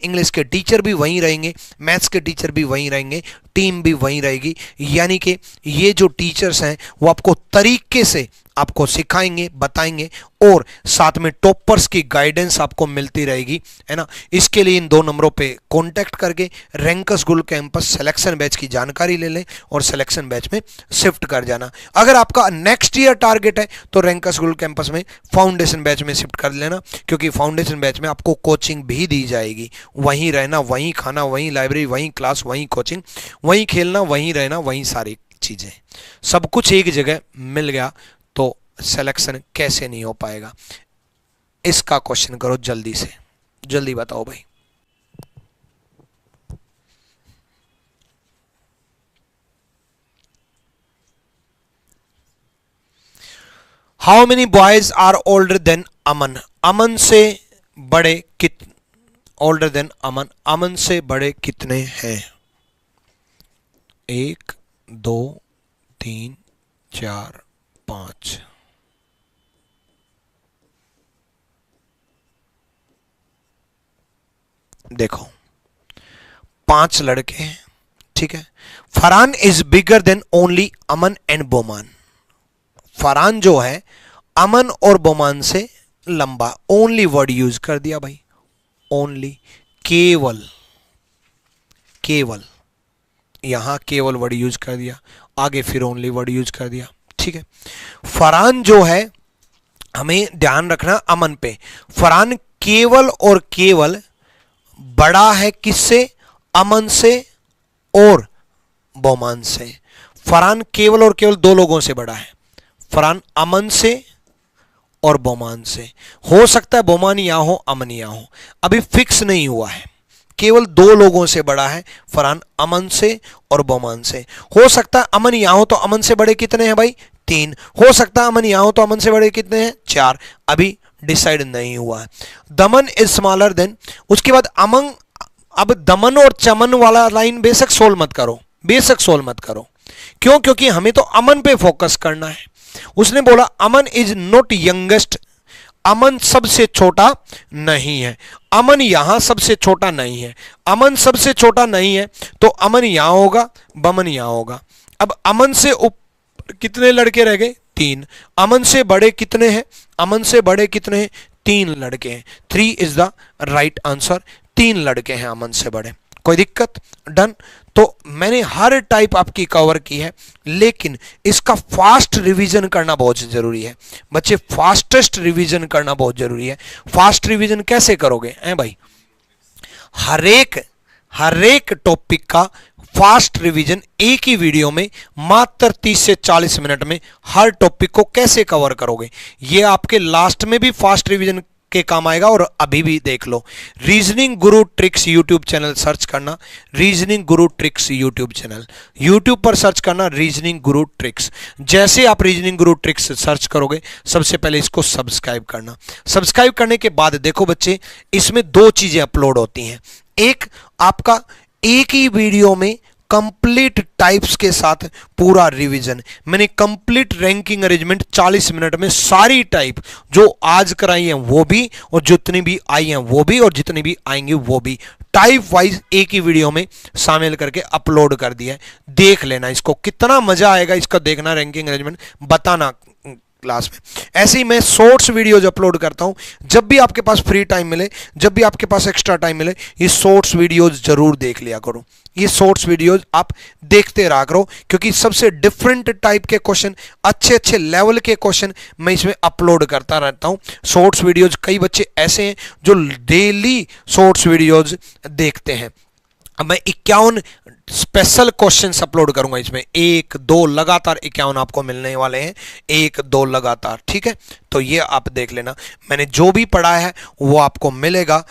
इंग्लिश के टीचर भी वहीं रहेंगे, मैथ्स के टीचर भी वहीं रहेंगे, टीम भी वहीं रहेगी। यानी कि ये जो टीचर्स हैं वो आपको तरीके से आपको सिखाएंगे, बताएंगे, और साथ में टॉपर्स की गाइडेंस आपको मिलती रहेगी, है ना। इसके लिए इन 2 नंबरों पे कांटेक्ट करके rankers Gurukul campus selection batch की जानकारी ले लें और सिलेक्शन बैच में शिफ्ट कर जाना। अगर आपका नेक्स्ट ईयर टारगेट है तो रैंकर्स गुरुकुल कैंपस में फाउंडेशन बैच में शिफ्ट कर लेना, क्योंकि फाउंडेशन बैच में आपको कोचिंग भी दी जाएगी। वहीं रहना, वहीं खाना, वहीं लाइब्रेरी, वहीं क्लास, वहीं कोचिंग, वहीं खेलना, वहीं रहना, वहीं सारी चीजें, सब कुछ एक जगह मिल गया तो सिलेक्शन कैसे नहीं हो पाएगा। इसका क्वेश्चन करो जल्दी से, जल्दी बताओ भाई। How many boys are older than Aman. Aman से बड़े ओल्डर देन अमन, अमन से बड़े कितने हैं? 1 2 3 4 5। देखो 5 लड़के हैं, ठीक है। Farhan is bigger than only Aman and Boman. Farhan जो है अमन और बोमान से लंबा। ओनली वर्ड यूज कर दिया भाई, ओनली, केवल, केवल, यहां केवल वर्ड यूज कर दिया, आगे फिर ओनली वर्ड यूज कर दिया, ठीक है। फरहान जो है, हमें ध्यान रखना अमन पे, फरहान केवल और केवल बड़ा है किससे? अमन से और बोमान से। फरहान केवल और केवल 2 लोगों से बड़ा है, फरहान अमन से और बोमान से। हो सकता है बोमान यहाँ हो, अमन यहाँ हो, अभी फिक्स नहीं हुआ है। केवल 2 लोगों से बड़ा है फरहान, अमन से और बोमान से। हो सकता है अमन यहाँ हो तो अमन से बड़े कितने हैं भाई? 3। हो सकता है अमन यहाँ हो तो अमन से बड़े कितने हैं? 4। अभी डिसाइड नहीं हुआ है। दमन इज स्मॉलर देन, उसके बाद अमन। अब दमन और चमन वाला लाइन बेशक सोल्व मत करो, बेशक सोल्व मत करो। क्यों? क्योंकि हमें तो अमन पे फोकस करना है। उसने बोला अमन इज नॉट यंगेस्ट, अमन सबसे छोटा नहीं है। अमन यहां सबसे छोटा नहीं है, अमन सबसे छोटा नहीं है तो अमन यहां होगा, बमन यहां होगा। अब अमन से ऊपर कितने लड़के रह गए? 3। अमन से बड़े कितने हैं? अमन से बड़े कितने हैं? 3 लड़के हैं। 3 इज द राइट आंसर। 3 लड़के हैं अमन से बड़े। कोई दिक्कत? डन। तो मैंने हर टाइप आपकी कवर की है, लेकिन इसका फास्ट रिवीजन करना बहुत जरूरी है बच्चे, फास्टेस्ट रिवीजन करना बहुत जरूरी है। फास्ट रिवीजन कैसे करोगे हैं भाई? हर एक टॉपिक का फास्ट रिवीजन एक ही वीडियो में मात्र 30 से 40 मिनट में हर टॉपिक को कैसे कवर करोगे, ये आपके लास्ट में भी फास्ट रिवीजन के काम आएगा। और अभी भी देख लो, रीजनिंग गुरु ट्रिक्स यूट्यूब चैनल सर्च करना, रीजनिंग गुरु ट्रिक्स यूट्यूब चैनल, यूट्यूब पर सर्च करना रीजनिंग गुरु ट्रिक्स। जैसे आप रीजनिंग गुरु ट्रिक्स सर्च करोगे, सबसे पहले इसको सब्सक्राइब करना। सब्सक्राइब करने के बाद देखो बच्चे, इसमें 2 चीजें अपलोड होती हैं। एक, आपका एक ही वीडियो में कंप्लीट टाइप्स के साथ पूरा रिवीजन। मैंने कंप्लीट रैंकिंग अरेंजमेंट 40 मिनट में सारी टाइप जो आज कराई हैं वो भी, और जितनी भी आई हैं वो भी, और जितनी भी आएंगी वो भी, टाइप वाइज एक ही वीडियो में शामिल करके अपलोड कर दिया है। देख लेना इसको, कितना मजा आएगा इसका देखना, रैंकिंग अरेंजमेंट बताना क्लास में। ऐसे ही मैं शॉर्ट्स वीडियोज अपलोड करता हूं, जब भी आपके पास फ्री टाइम मिले, जब भी आपके पास एक्स्ट्रा टाइम मिले, ये शॉर्ट्स वीडियोज जरूर देख लिया करो। ये शॉर्ट्स वीडियोज आप देखते रहा करो, क्योंकि सबसे डिफरेंट टाइप के क्वेश्चन, अच्छे अच्छे लेवल के क्वेश्चन मैं इसमें अपलोड करता रहता हूं। शॉर्ट्स वीडियोज, कई बच्चे ऐसे हैं जो डेली शॉर्ट्स वीडियोज देखते हैं। अब मैं 51 स्पेशल क्वेश्चंस अपलोड करूंगा इसमें, 1 2 लगातार 51 आपको मिलने वाले हैं, 1 2 लगातार। ठीक है, तो ये आप देख लेना, मैंने जो भी पढ़ा है वो आपको मिलेगा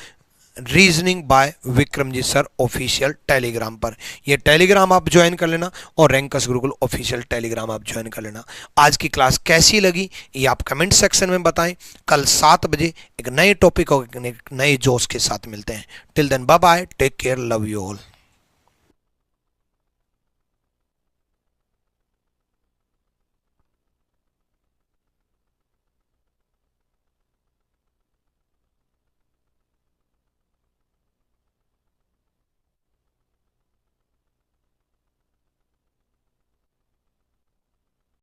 reasoning by Vikramjeet sir official Telegram पर। ये टेलीग्राम आप ज्वाइन कर लेना, और रैंकर्स गुरुकुल ऑफिशियल टेलीग्राम आप ज्वाइन कर लेना। आज की क्लास कैसी लगी ये आप कमेंट सेक्शन में बताएं। कल 7 बजे एक नए टॉपिक और एक नए जोश के साथ मिलते हैं। Till then bye bye, take care, love you all.